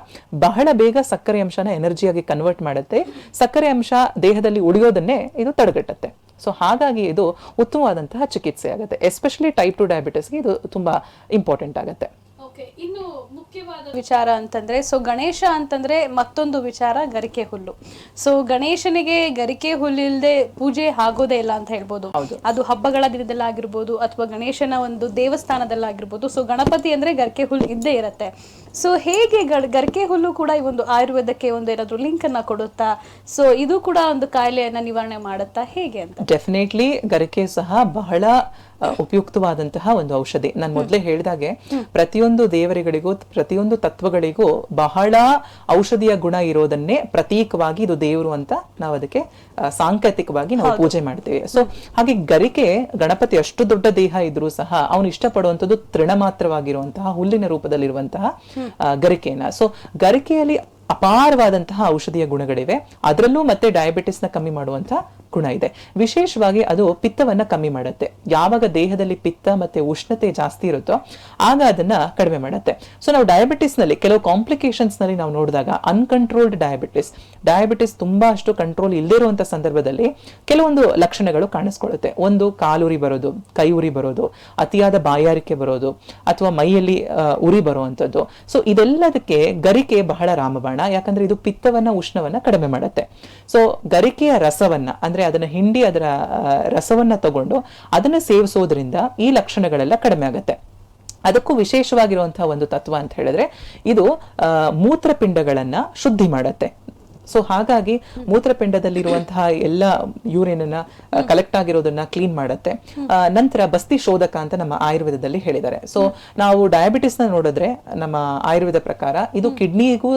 ಬಹಳ ಬೇಗ ಸಕ್ಕರೆ ಅಂಶನ ಎನರ್ಜಿಯಾಗಿ ಕನ್ವರ್ಟ್ ಮಾಡುತ್ತೆ. ಸಕ್ಕರೆ ಅಂಶ ದೇಹದಲ್ಲಿ ಉಳಿಯೋದನ್ನೇ ಇದು ತಡೆಗಟ್ಟುತ್ತೆ. ಸೊ ಹಾಗಾಗಿ ಇದು ಉತ್ತಮವಾದಂತಹ ಚಿಕಿತ್ಸೆ ಆಗುತ್ತೆ. ಎಸ್ಪೆಷಲಿ ಟೈಪ್ 2 ಡಯಾಬಿಟಿಸ್ಗೆ ಇದು ತುಂಬಾ ಇಂಪಾರ್ಟೆಂಟ್ ಆಗುತ್ತೆ. ಇನ್ನು ಮುಖ್ಯವಾದ ವಿಚಾರ ಅಂತಂದ್ರೆ, ಸೊ ಗಣೇಶ ಅಂತಂದ್ರೆ ಮತ್ತೊಂದು ವಿಚಾರ ಗರಿಕೆ ಹುಲ್ಲು. ಸೊ ಗಣೇಶನಿಗೆ ಗರಿಕೆ ಹುಲ್ಲಿಲ್ಲದೆ ಪೂಜೆ ಆಗೋದೇ ಇಲ್ಲ ಅಂತ ಹೇಳ್ಬೋದು. ಅದು ಹಬ್ಬಗಳ ದಿನದಲ್ಲಾಗಿರ್ಬೋದು ಅಥವಾ ಗಣೇಶನ ಒಂದು ದೇವಸ್ಥಾನದಲ್ಲಾಗಿರ್ಬೋದು. ಸೊ ಗಣಪತಿ ಅಂದ್ರೆ ಗರಿಕೆ ಹುಲ್ಲು ಇದ್ದೇ ಇರುತ್ತೆ. ಸೊ ಹೇಗೆ ಗರಿಕೆ ಹುಲ್ಲು ಕೂಡ ಈ ಒಂದು ಆಯುರ್ವೇದಕ್ಕೆ ಒಂದು ಏನಾದ್ರು ಲಿಂಕ್ ಅನ್ನ ಕೊಡುತ್ತಾ? ಸೊ ಇದು ಕೂಡ ಒಂದು ಕಾಯಿಲೆಯನ್ನ ನಿವಾರಣೆ ಮಾಡುತ್ತಾ, ಹೇಗೆ ಅಂತ? ಡೆಫಿನೆಟ್ಲಿ ಗರಿಕೆ ಸಹ ಬಹಳ ಉಪಯುಕ್ತವಾದಂತಹ ಒಂದು ಔಷಧಿ. ನಾನು ಮೊದಲೇ ಹೇಳಿದಾಗೆ ಪ್ರತಿಯೊಂದು ದೇವರುಗಳಿಗೂ ಪ್ರತಿಯೊಂದು ತತ್ವಗಳಿಗೂ ಬಹಳ ಔಷಧಿಯ ಗುಣ ಇರೋದನ್ನೇ ಪ್ರತೀಕವಾಗಿ ಇದು ದೇವರು ಅಂತ ನಾವು ಅದಕ್ಕೆ ಸಾಂಕೇತಿಕವಾಗಿ ನಾವು ಪೂಜೆ ಮಾಡ್ತೇವೆ. ಸೊ ಹಾಗೆ ಗರಿಕೆ ಗಣಪತಿ ಅಷ್ಟು ದೊಡ್ಡ ದೇಹ ಇದ್ರೂ ಸಹ ಅವನು ಇಷ್ಟಪಡುವಂಥದ್ದು ತೃಣ ಮಾತ್ರವಾಗಿರುವಂತಹ ಹುಲ್ಲಿನ ರೂಪದಲ್ಲಿರುವಂತಹ ಗರಿಕೆನ. ಸೊ ಗರಿಕೆಯಲ್ಲಿ ಅಪಾರವಾದಂತಹ ಔಷಧಿಯ ಗುಣಗಳಿವೆ. ಅದರಲ್ಲೂ ಮತ್ತೆ ಡಯಾಬಿಟಿಸ್ ನ ಕಮ್ಮಿ ಮಾಡುವಂತಹ ಗುಣ ಇದೆ. ವಿಶೇಷವಾಗಿ ಅದು ಪಿತ್ತವನ್ನ ಕಮ್ಮಿ ಮಾಡುತ್ತೆ. ಯಾವಾಗ ದೇಹದಲ್ಲಿ ಪಿತ್ತ ಮತ್ತೆ ಉಷ್ಣತೆ ಜಾಸ್ತಿ ಇರುತ್ತೋ ಆಗ ಅದನ್ನ ಕಡಿಮೆ ಮಾಡುತ್ತೆ. ಸೊ ನಾವು ಡಯಾಬಿಟಿಸ್ ನಲ್ಲಿ ಕೆಲವು ಕಾಂಪ್ಲಿಕೇಶನ್ಸ್ ನಲ್ಲಿ ನಾವು ನೋಡಿದಾಗ ಅನ್ಕಂಟ್ರೋಲ್ಡ್ ಡಯಾಬಿಟಿಸ್ ತುಂಬಾ ಅಷ್ಟು ಕಂಟ್ರೋಲ್ ಇಲ್ಲದೇ ಇರುವಂತ ಸಂದರ್ಭದಲ್ಲಿ ಕೆಲವೊಂದು ಲಕ್ಷಣಗಳು ಕಾಣಿಸ್ಕೊಳ್ಳುತ್ತೆ. ಒಂದು ಕಾಲುರಿ ಬರೋದು, ಕೈ ಉರಿ ಬರೋದು, ಅತಿಯಾದ ಬಾಯಾರಿಕೆ ಬರೋದು, ಅಥವಾ ಮೈಯಲ್ಲಿ ಉರಿ ಬರುವಂತದ್ದು. ಸೊ ಇದೆಲ್ಲದಕ್ಕೆ ಗರಿಕೆ ಬಹಳ ರಾಮಬಾಣ. ಯಾಕಂದ್ರೆ ಇದು ಪಿತ್ತವನ್ನ ಉಷ್ಣವನ್ನ ಕಡಿಮೆ ಮಾಡುತ್ತೆ. ಸೊ ಗರಿಕೆಯ ರಸವನ್ನ ಅಂದ್ರೆ ಅದನ್ನ ಹಿಂಡಿ ಅದರ ರಸವನ್ನ ತಗೊಂಡು ಅದನ್ನ ಸೇವಿಸೋದ್ರಿಂದ ಈ ಲಕ್ಷಣಗಳೆಲ್ಲ ಕಡಿಮೆ ಆಗುತ್ತೆ. ಅದಕ್ಕೂ ವಿಶೇಷವಾಗಿರುವಂತಹ ಒಂದು ತತ್ವ ಅಂತ ಹೇಳಿದ್ರೆ ಇದು ಮೂತ್ರಪಿಂಡಗಳನ್ನ ಶುದ್ಧಿ ಮಾಡುತ್ತೆ. ಸೊ ಹಾಗಾಗಿ ಮೂತ್ರಪಿಂಡದಲ್ಲಿರುವಂತಹ ಎಲ್ಲ ಯೂರಿನ್ ಅನ್ನ ಕಲೆಕ್ಟ್ ಆಗಿರೋದನ್ನ ಕ್ಲೀನ್ ಮಾಡುತ್ತೆ. ನಂತರ ಬಸ್ತಿ ಶೋಧಕ ಅಂತ ನಮ್ಮ ಆಯುರ್ವೇದದಲ್ಲಿ ಹೇಳಿದ್ದಾರೆ. ಸೊ ನಾವು ಡಯಾಬಿಟಿಸ್ ನ ನೋಡಿದ್ರೆ ನಮ್ಮ ಆಯುರ್ವೇದ ಪ್ರಕಾರ ಇದು ಕಿಡ್ನಿಗೂ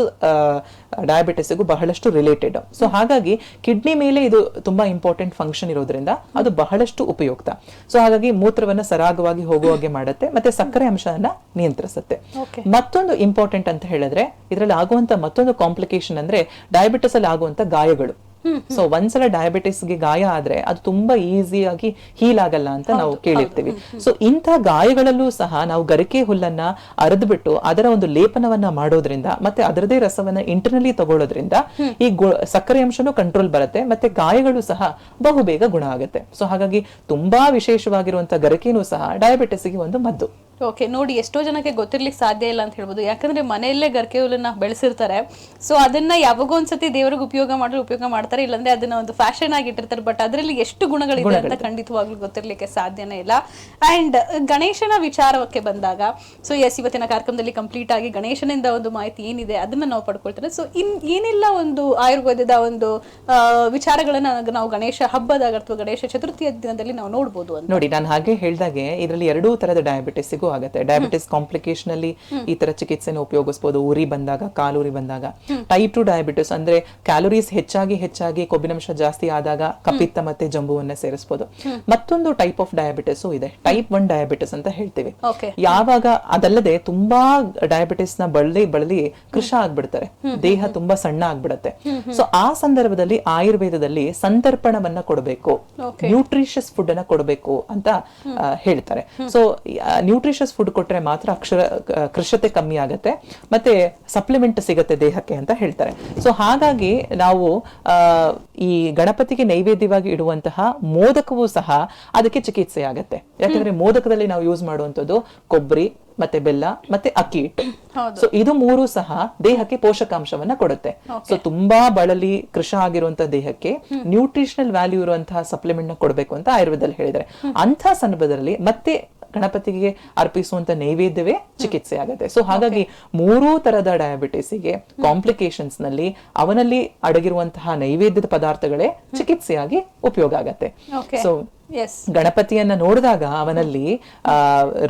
ಡಯಾಬಿಟಿಸ್ಗೂ ಬಹಳಷ್ಟು ರಿಲೇಟೆಡ್. ಸೊ ಹಾಗಾಗಿ ಕಿಡ್ನಿ ಮೇಲೆ ಇದು ತುಂಬಾ ಇಂಪಾರ್ಟೆಂಟ್ ಫಂಕ್ಷನ್ ಇರೋದ್ರಿಂದ ಅದು ಬಹಳಷ್ಟು ಉಪಯುಕ್ತ. ಸೊ ಹಾಗಾಗಿ ಮೂತ್ರವನ್ನ ಸರಾಗವಾಗಿ ಹೋಗುವಾಗೆ ಮಾಡುತ್ತೆ ಮತ್ತೆ ಸಕ್ಕರೆ ಅಂಶವನ್ನ ನಿಯಂತ್ರಿಸುತ್ತೆ. ಮತ್ತೊಂದು ಇಂಪಾರ್ಟೆಂಟ್ ಅಂತ ಹೇಳಿದ್ರೆ ಇದರಲ್ಲಿ ಆಗುವಂತ ಮತ್ತೊಂದು ಕಾಂಪ್ಲಿಕೇಶನ್ ಅಂದ್ರೆ ಡಯಾಬಿಟಿಸ್ ಅಲ್ಲಿ ಆಗುವಂತ ಗಾಯಗಳು. ಸೊ ಒಂದ್ಸಲ ಡಯಾಬಿಟಿಸ್ಗೆ ಗಾಯ ಆದ್ರೆ ಅದು ತುಂಬಾ ಈಸಿಯಾಗಿ ಹೀಲ್ ಆಗಲ್ಲ ಅಂತ ನಾವು ಕೇಳಿರ್ತೀವಿ. ಸೊ ಇಂಥ ಗಾಯಗಳಲ್ಲೂ ಸಹ ನಾವು ಗರಿಕೆ ಹುಲ್ಲನ್ನ ಅರೆದ್ಬಿಟ್ಟು ಅದರ ಒಂದು ಲೇಪನವನ್ನ ಮಾಡೋದ್ರಿಂದ ಮತ್ತೆ ಅದರದೇ ರಸವನ್ನ ಇಂಟರ್ನಲಿ ತಗೊಳ್ಳೋದ್ರಿಂದ ಈ ಸಕ್ಕರೆ ಅಂಶನೂ ಕಂಟ್ರೋಲ್ ಬರುತ್ತೆ ಮತ್ತೆ ಗಾಯಗಳು ಸಹ ಬಹುಬೇಗ ಗುಣ ಆಗುತ್ತೆ. ಸೊ ಹಾಗಾಗಿ ತುಂಬಾ ವಿಶೇಷವಾಗಿರುವಂತಹ ಗರಿಕೆನೂ ಸಹ ಡಯಾಬಿಟಿಸ್ಗೆ ಒಂದು ಮದ್ದು. ಓಕೆ, ನೋಡಿ ಎಷ್ಟೋ ಜನಕ್ಕೆ ಗೊತ್ತಿರ್ಲಿಕ್ಕೆ ಸಾಧ್ಯ ಇಲ್ಲ ಅಂತ ಹೇಳ್ಬೋದು. ಯಾಕಂದ್ರೆ ಮನೆಯಲ್ಲೇ ಗರಿಕೆ ಹುಲ್ಲನ್ನ ಬೆಳೆಸಿರ್ತಾರೆ. ಸೊ ಅದನ್ನ ಯಾವಾಗೋ ಒಂದ್ಸತಿ ದೇವರಿಗೆ ಉಪಯೋಗ ಮಾಡ್ತಾರೆ, ಇಲ್ಲಾಂದ್ರೆ ಅದನ್ನ ಒಂದು ಫ್ಯಾಷನ್ ಆಗಿ ಇಟ್ಟಿರ್ತಾರೆ. ಬಟ್ ಅದರಲ್ಲಿ ಎಷ್ಟು ಗುಣಗಳಿದೆ ಅಂತ ಖಂಡಿತವಾಗ್ಲೂ ಗೊತ್ತಿರ್ಲಿಕ್ಕೆ ಸಾಧ್ಯನೇ ಇಲ್ಲ. ಅಂಡ್ ಗಣೇಶನ ವಿಚಾರಕ್ಕೆ ಬಂದಾಗ, ಸೊ ಇವತ್ತಿನ ಕಾರ್ಯಕ್ರಮದಲ್ಲಿ ಕಂಪ್ಲೀಟ್ ಆಗಿ ಗಣೇಶನಿಂದ ಒಂದು ಮಾಹಿತಿ ಏನಿದೆ ಅದನ್ನ ನಾವು ಪಡ್ಕೊಳ್ತೇವೆ. ಸೊ ಏನೆಲ್ಲ ಒಂದು ಆಯುರ್ವೇದದ ಒಂದು ವಿಚಾರಗಳನ್ನ ನಾವು ಗಣೇಶ ಹಬ್ಬದಾಗ ಅಥವಾ ಗಣೇಶ ಚತುರ್ಥಿಯ ದಿನದಲ್ಲಿ ನಾವು ನೋಡ್ಬೋದು ಅಂತ. ನೋಡಿ, ನಾನು ಹಾಗೆ ಹೇಳ್ದಾಗೆ ಇದರಲ್ಲಿ ಎರಡೂ ತರದ ಡಯಾಬಿಟಿಸ್ಗೂ ಆಗುತ್ತೆ. ಡಯಾಬಿಟಿಸ್ ಕಾಂಪ್ಲಿಕೇಶನ್ ಅಲ್ಲಿ ಈ ತರ ಚಿಕಿತ್ಸೆನ ಉಪಯೋಗಿಸಬಹುದು. ಉರಿ ಬಂದಾಗ, ಕಾಲುರಿ ಬಂದಾಗ. ಟೈಪ್ 2 ಡಯಾಬಿಟಿಸ್ ಅಂದ್ರೆ ಕ್ಯಾಲೋರೀಸ್ ಹೆಚ್ಚಾಗಿ ಕೊಬ್ಬಿನಂಶ ಜಾಸ್ತಿ ಆದಾಗ ಕಪಿತ್ತ ಮತ್ತೆ ಜಂಬುವನ್ನ ಸೇರಿಸಬಹುದು. ಮತ್ತೊಂದು ಟೈಪ್ ಆಫ್ ಡಯಾಬಿಟಿಸ್ ಇದೆ, ಟೈಪ್ 1 ಡಯಾಬಿಟಿಸ್ ಅಂತ ಹೇಳ್ತೀವಿ. ಯಾವಾಗ ಅದಲ್ಲದೆ ತುಂಬಾ ಡಯಾಬಿಟಿಸ್ ನ ಬಳಲಿ ಕೃಶ ಆಗ್ಬಿಡ್ತಾರೆ, ದೇಹ ತುಂಬಾ ಸಣ್ಣ ಆಗ್ಬಿಡತ್ತೆ. ಸೊ ಆ ಸಂದರ್ಭದಲ್ಲಿ ಆಯುರ್ವೇದದಲ್ಲಿ ಸಂತರ್ಪಣವನ್ನ ಕೊಡಬೇಕು, ನ್ಯೂಟ್ರಿಷಿಯಸ್ ಫುಡ್ ಅನ್ನ ಕೊಡಬೇಕು ಅಂತ ಹೇಳ್ತಾರೆ. ಸೊ ನ್ಯೂಟ್ರಿಷಿಯಸ್ ನ್ಯೂಟ್ರಿಷಸ್ ಫುಡ್ ಕೊಟ್ರೆ ಮಾತ್ರ ಕೃಶತೆ ಕಮ್ಮಿ ಆಗುತ್ತೆ ಮತ್ತೆ ಸಪ್ಲಿಮೆಂಟ್ ಸಿಗುತ್ತೆ ದೇಹಕ್ಕೆ ಅಂತ ಹೇಳ್ತಾರೆ. ಸೊ ಹಾಗಾಗಿ ನಾವು ಈ ಗಣಪತಿಗೆ ನೈವೇದ್ಯವಾಗಿ ಇಡುವಂತಹ ಮೋದಕವೂ ಸಹ ಅದಕ್ಕೆ ಚಿಕಿತ್ಸೆ ಆಗತ್ತೆ. ಯಾಕಂದ್ರೆ ಮೋದಕದಲ್ಲಿ ನಾವು ಯೂಸ್ ಮಾಡುವಂತದ್ದು ಕೊಬ್ಬರಿ ಮತ್ತೆ ಬೆಲ್ಲ ಮತ್ತೆ ಅಕ್ಕಿ ಹಿಟ್ಟು. ಸೊ ಇದು ಮೂರು ಸಹ ದೇಹಕ್ಕೆ ಪೋಷಕಾಂಶವನ್ನ ಕೊಡುತ್ತೆ. ಸೊ ತುಂಬಾ ಬಳಲಿ ಕೃಶ ಆಗಿರುವಂತಹ ದೇಹಕ್ಕೆ ನ್ಯೂಟ್ರಿಷನಲ್ ವ್ಯಾಲ್ಯೂ ಇರುವಂತಹ ಸಪ್ಲಿಮೆಂಟ್ ನ ಕೊಡಬೇಕು ಅಂತ ಆಯುರ್ವೇದದಲ್ಲಿ ಹೇಳಿದ್ದಾರೆ. ಅಂತ ಸಂದರ್ಭದಲ್ಲಿ ಮತ್ತೆ ಗಣಪತಿಗೆ ಅರ್ಪಿಸುವಂತ ನೈವೇದ್ಯವೇ ಚಿಕಿತ್ಸೆ ಆಗುತ್ತೆ. ಸೊ ಹಾಗಾಗಿ ಮೂರೂ ತರದ ಡಯಾಬಿಟಿಸ್ಗೆ ಕಾಂಪ್ಲಿಕೇಶನ್ಸ್ ನಲ್ಲಿ ಅವನಲ್ಲಿ ಅಡಗಿರುವಂತಹ ನೈವೇದ್ಯದ ಪದಾರ್ಥಗಳೇ ಚಿಕಿತ್ಸೆಯಾಗಿ ಉಪಯೋಗ ಆಗತ್ತೆ. ಸೊ ಗಣಪತಿಯನ್ನ ನೋಡಿದಾಗ ಅವನಲ್ಲಿ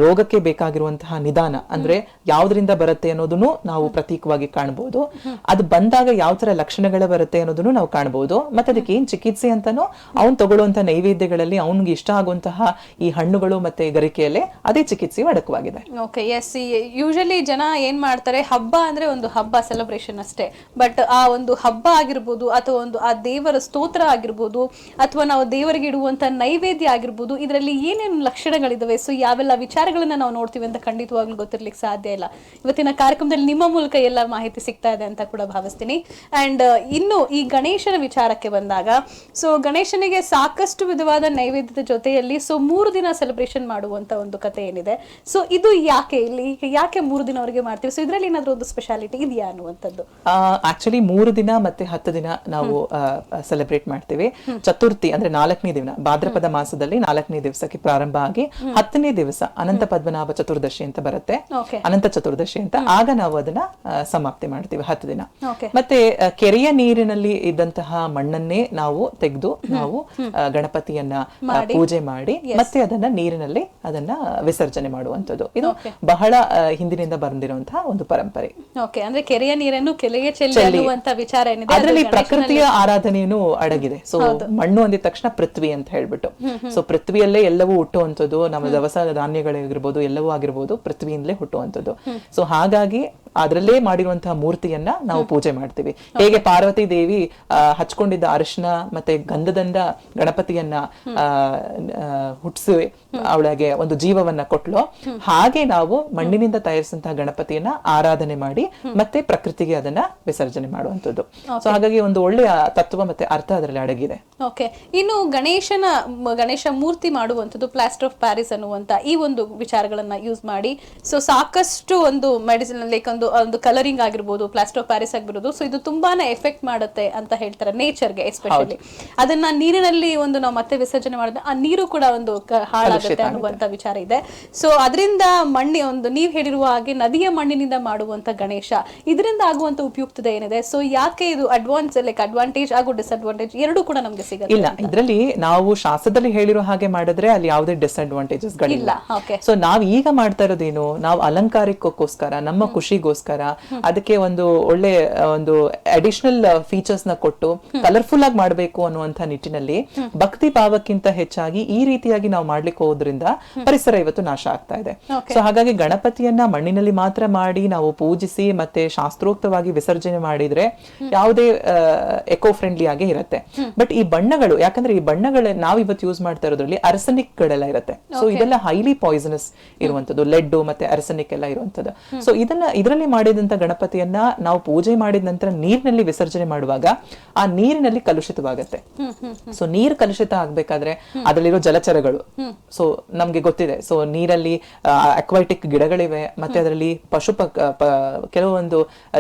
ರೋಗಕ್ಕೆ ಬೇಕಾಗಿರುವಂತಹ ನಿದಾನ ಅಂದ್ರೆ ಯಾವ್ದ್ರಿಂದ ಬರುತ್ತೆ ಅನ್ನೋದನ್ನು ನಾವು ಪ್ರತೀಕವಾಗಿ ಕಾಣಬಹುದು. ಅದು ಬಂದಾಗ ಯಾವ ತರ ಲಕ್ಷಣಗಳು ಬರುತ್ತೆ ಅನ್ನೋದನ್ನು ನಾವು ಕಾಣಬಹುದು. ಮತ್ತೆ ಅದಕ್ಕೆ ಏನ್ ಚಿಕಿತ್ಸೆ ಅಂತಾನೋ ಅವ್ನು ತಗೊಳ್ಳುವಂತಹ ನೈವೇದ್ಯಗಳಲ್ಲಿ ಅವ್ನಿಗೆ ಇಷ್ಟ ಆಗುವಂತಹ ಈ ಹಣ್ಣುಗಳು ಮತ್ತೆ ಗರಿಕೆಯಲ್ಲೇ ಅದೇ ಚಿಕಿತ್ಸೆಯು ಅಡಕವಾಗಿದೆ. Okay, S. ಯೂಶಲಿ ಜನ ಏನ್ ಮಾಡ್ತಾರೆ, ಹಬ್ಬ ಅಂದ್ರೆ ಒಂದು ಹಬ್ಬ ಸೆಲೆಬ್ರೇಷನ್ ಅಷ್ಟೇ. ಬಟ್ ಆ ಒಂದು ಹಬ್ಬ ಆಗಿರ್ಬೋದು ಅಥವಾ ಒಂದು ಆ ದೇವರ ಸ್ತೋತ್ರ ಆಗಿರ್ಬೋದು ಅಥವಾ ನಾವು ದೇವರಿಗೆ ಇಡುವಂತ ನೈವೇದ್ಯ ಆಗಿರ್ಬೋದು, ಇದರಲ್ಲಿ ಏನೇನು ಲಕ್ಷಣಗಳಿದಾವೆ, ಸೊ ಯಾವೆಲ್ಲ ವಿಚಾರಗಳನ್ನ ನಾವು ನೋಡ್ತೀವಿ ಅಂತ ಖಂಡಿತವಾಗ್ಲೂ ಗೊತ್ತಿರ್ಲಿಕ್ಕೆ ಸಾಧ್ಯ ಇಲ್ಲ. ಇವತ್ತಿನ ಕಾರ್ಯಕ್ರಮದಲ್ಲಿ ನಿಮ್ಮ ಮೂಲಕ ಎಲ್ಲ ಮಾಹಿತಿ ಸಿಗ್ತಾ ಇದೆ ಅಂತ ಕೂಡ ಭಾವಿಸ್ತೀನಿ. ಅಂಡ್ ಇನ್ನು ಈ ಗಣೇಶನ ವಿಚಾರಕ್ಕೆ ಬಂದಾಗ, ಸೊ ಗಣೇಶನಿಗೆ ಸಾಕಷ್ಟು ವಿಧವಾದ ನೈವೇದ್ಯದ ಜೊತೆಯಲ್ಲಿ ಸೊ 3 ದಿನ ಸೆಲೆಬ್ರೇಷನ್ ಮಾಡುವಂತ ಒಂದು ಕತೆ ಏನಿದೆ, ಸೊ ಇದು ಯಾಕೆ 3 ದಿನವರೆಗೆ ಮಾಡ್ತೀವಿ, ಸೊ ಇದರಲ್ಲಿ ಏನಾದ್ರೂ ಒಂದು ಸ್ಪೆಷಾಲಿಟಿ ಇದೆಯಾ ಅನ್ನುವಂಥದ್ದು? ಆಕ್ಚುಲಿ 3 ದಿನ ಮತ್ತೆ 10 ದಿನ ನಾವು ಸೆಲೆಬ್ರೇಟ್ ಮಾಡ್ತೀವಿ. ಚತುರ್ಥಿ ಅಂದ್ರೆ 4ನೇ ದಿನ, ಭಾದ್ರಪದ ಮಾಸದಲ್ಲಿ 4ನೇ ದಿವಸಕ್ಕೆ ಪ್ರಾರಂಭ ಆಗಿ 10ನೇ ದಿವಸ ಅನಂತ ಪದ್ಮನಾಭ ಚತುರ್ದಶಿ ಅಂತ ಬರುತ್ತೆ, ಅನಂತ ಚತುರ್ದಶಿ ಅಂತ. ಆಗ ನಾವು ಅದನ್ನ ಸಮಾಪ್ತಿ ಮಾಡ್ತೀವಿ 10 ದಿನ. ಮತ್ತೆ ಕೆರೆಯ ನೀರಿನಲ್ಲಿ ಇದ್ದಂತಹ ಮಣ್ಣನ್ನೇ ನಾವು ತೆಗೆದು ನಾವು ಗಣಪತಿಯನ್ನ ಪೂಜೆ ಮಾಡಿ ಮತ್ತೆ ಅದನ್ನ ನೀರಿನಲ್ಲಿ ಅದನ್ನ ವಿಸರ್ಜನೆ ಮಾಡುವಂತದ್ದು. ಇದು ಬಹಳ ಹಿಂದಿನಿಂದ ಬಂದಿರುವಂತಹ ಒಂದು ಪರಂಪರೆ. ಓಕೆ, ಅಂದ್ರೆ ಕೆರೆಯ ನೀರನ್ನು ಕೆರೆಗೆ ಚೆಲ್ಲುವಂತ ವಿಚಾರ ಏನಿದೆ ಅದರಲ್ಲಿ ಪ್ರಕೃತಿಯ ಆರಾಧನೆಯನ್ನು ಅಡಗಿದೆ. ಸೊ ಮಣ್ಣು ಅಂದಿದ ತಕ್ಷಣ ಪೃಥ್ವಿ ಅಂತ ಹೇಳ್ಬಿಟ್ಟು, ಸೊ ಪೃಥ್ವಿಯಲ್ಲೇ ಎಲ್ಲವೂ ಹುಟ್ಟುವಂಥದ್ದು, ನಮ್ಮ ದವಸ ಧಾನ್ಯಗಳಿರ್ಬೋದು ಎಲ್ಲವೂ ಆಗಿರ್ಬೋದು ಪೃಥ್ವಿಯಿಂದಲೇ ಹುಟ್ಟುವಂಥದ್ದು. ಸೊ ಹಾಗಾಗಿ ಅದರಲ್ಲೇ ಮಾಡಿರುವಂತಹ ಮೂರ್ತಿಯನ್ನ ನಾವು ಪೂಜೆ ಮಾಡ್ತೀವಿ. ಹೇಗೆ ಪಾರ್ವತಿ ದೇವಿ ಹಚ್ಕೊಂಡಿದ್ದ ಅರಿಶಿನ ಮತ್ತೆ ಗಂಧದಿಂದ ಗಣಪತಿಯನ್ನ ಹುಟ್ಟಿಸಿ ಅವಳಿಗೆ ಒಂದು ಜೀವವನ್ನ ಕೊಟ್ಲು, ಹಾಗೆ ನಾವು ಮಣ್ಣಿನಿಂದ ತಯಾರಿಸಿದಂತಹ ಗಣಪತಿಯನ್ನ ಆರಾಧನೆ ಮಾಡಿ ಮತ್ತೆ ಪ್ರಕೃತಿಗೆ ಅದನ್ನ ವಿಸರ್ಜನೆ ಮಾಡುವಂಥದ್ದು. ಸೊ ಹಾಗಾಗಿ ಒಂದು ಒಳ್ಳೆಯ ತತ್ವ ಮತ್ತೆ ಅರ್ಥ ಅದರಲ್ಲಿ ಅಡಗಿದೆ. ಓಕೆ, ಇನ್ನು ಗಣೇಶ ಮೂರ್ತಿ ಮಾಡುವಂಥದ್ದು ಪ್ಲಾಸ್ಟರ್ ಆಫ್ ಪ್ಯಾರಿಸ್ ಅನ್ನುವಂತ ಈ ಒಂದು ವಿಚಾರಗಳನ್ನ ಯೂಸ್ ಮಾಡಿ, ಸೊ ಸಾಕಷ್ಟು ಒಂದು ಮೆಡಿಸಿನ್ ಲೈಕ್ ಒಂದು ಕಲರಿಂಗ್ ಆಗಿರ್ಬೋದು, ಪ್ಲಾಸ್ಟರ್ ಆಫ್ ಪ್ಯಾರಿಸ್ ಆಗಿರ್ಬೋದು, ಸೊ ಇದು ತುಂಬಾನೇ ಎಫೆಕ್ಟ್ ಮಾಡುತ್ತೆ ಅಂತ ಹೇಳ್ತಾರೆ ನೇಚರ್ಗೆ. ಎಸ್ಪೆಷಲಿ ಅದನ್ನ ನೀರಿನಲ್ಲಿ ನಾವು ಮತ್ತೆ ವಿಸರ್ಜನೆ ಮಾಡಿದ್ರೆ ಆ ನೀರು ಕೂಡ ಒಂದು ಹಾಳಾಗುತ್ತೆ ಅನ್ನುವಂತ ವಿಚಾರ ಇದೆ. ಸೊ ಅದರಿಂದ ನೀವ್ ಹೇಳಿರುವ ಹಾಗೆ ನದಿಯ ಮಣ್ಣಿನಿಂದ ಮಾಡುವಂತ ಗಣೇಶ, ಇದರಿಂದ ಆಗುವಂತ ಉಪಯುಕ್ತತೆ ಏನಿದೆ, ಸೊ ಯಾಕೆ ಇದು ಅಡ್ವಾಂಟೇಜ್ ಹಾಗೂ ಡಿಸ್ಅಡ್ವಾಂಟೇಜ್ ಎರಡೂ ಕೂಡ ನಮ್ಗೆ ಸಿಗುತ್ತೆ? ಇಲ್ಲ, ಇದರಲ್ಲಿ ನಾವು ಶಾಸ್ತ್ರದಲ್ಲಿ ಹೇಳಿರೋ ಹಾಗೆ ಮಾಡಿದ್ರೆ ಅಲ್ಲಿ ಯಾವುದೇ ಡಿಸ್ಅಡ್ವಾಂಟೇಜಸ್ ಗಳಿಲ್ಲ. ಸೊ ನಾವ್ ಈಗ ಮಾಡ್ತಾ ಇರೋದೇನು, ನಾವು ಅಲಂಕಾರಿಕೋಸ್ಕರ ನಮ್ಮ ಖುಷಿಗೋಸ್ಕರ ಅದಕ್ಕೆ ಒಂದು ಒಳ್ಳೆ ಒಂದು ಅಡಿಷನಲ್ ಫೀಚರ್ಸ್ ನ ಕೊಟ್ಟು ಕಲರ್ಫುಲ್ ಆಗಿ ಮಾಡ್ಬೇಕು ಅನ್ನುವಂತ ನಿಟ್ಟಿನಲ್ಲಿ ಭಕ್ತಿ ಭಾವಕ್ಕಿಂತ ಹೆಚ್ಚಾಗಿ ಈ ರೀತಿಯಾಗಿ ನಾವು ಮಾಡ್ಲಿಕ್ಕೆ ಹೋದ್ರಿಂದ ಪರಿಸರ ಇವತ್ತು ನಾಶ ಆಗ್ತಾ ಇದೆ. ಸೊ ಹಾಗಾಗಿ ಗಣಪತಿಯನ್ನ ಮಣ್ಣಿನಲ್ಲಿ ಮಾತ್ರ ಮಾಡಿ ನಾವು ಪೂಜಿಸಿ ಮತ್ತೆ ಶಾಸ್ತ್ರೋಕ್ತವಾಗಿ ವಿಸರ್ಜನೆ ಮಾಡಿದ್ರೆ ಯಾವುದೇ ಎಕೋ ಫ್ರೆಂಡ್ಲಿ ಆಗಿ ಇರುತ್ತೆ. ಬಟ್ ಈ ಬಣ್ಣಗಳು, ಯಾಕಂದ್ರೆ ಈ ಬಣ್ಣಗಳು ನಾವು ಇವತ್ತು ಯೂಸ್ ಮಾಡ್ತಾ ಇರೋದ್ರಲ್ಲಿ ಅರ್ಸನಿಕ್ ಗಳೆಲ್ಲ ಇರುತ್ತೆ. ಸೊ ಇದೆಲ್ಲ ಹೈಲಿ ಪಾಯ್ಸನಸ್ ಇರುವಂತದ್ದು, ಲೆಡ್ ಮತ್ತೆ ಅರ್ಸನಿಕ್ ಎಲ್ಲ ಇರುವಂತದ್ದು. ಸೊ ಇದರಲ್ಲಿ ಮಾಡಿದಂತ ಗಣಪತಿಯನ್ನ ನಾವು ಪೂಜೆ ಮಾಡಿದ ನಂತರ ನೀರಿನಲ್ಲಿ ವಿಸರ್ಜನೆ ಮಾಡುವಾಗ ಆ ನೀರಿನಲ್ಲಿ ಕಲುಷಿತವಾಗುತ್ತೆ. ಸೊ ನೀರು ಕಲುಷಿತ ಆಗ್ಬೇಕಾದ್ರೆ ಅದರಲ್ಲಿರೋ ಜಲಚರಗಳು, ಸೊ ನಮ್ಗೆ ಗೊತ್ತಿದೆ, ಸೊ ನೀರಲ್ಲಿ ಅಕ್ವಾಟಿಕ್ ಗಿಡಗಳಿವೆ ಮತ್ತೆ ಅದರಲ್ಲಿ ಕೆಲವೊಂದು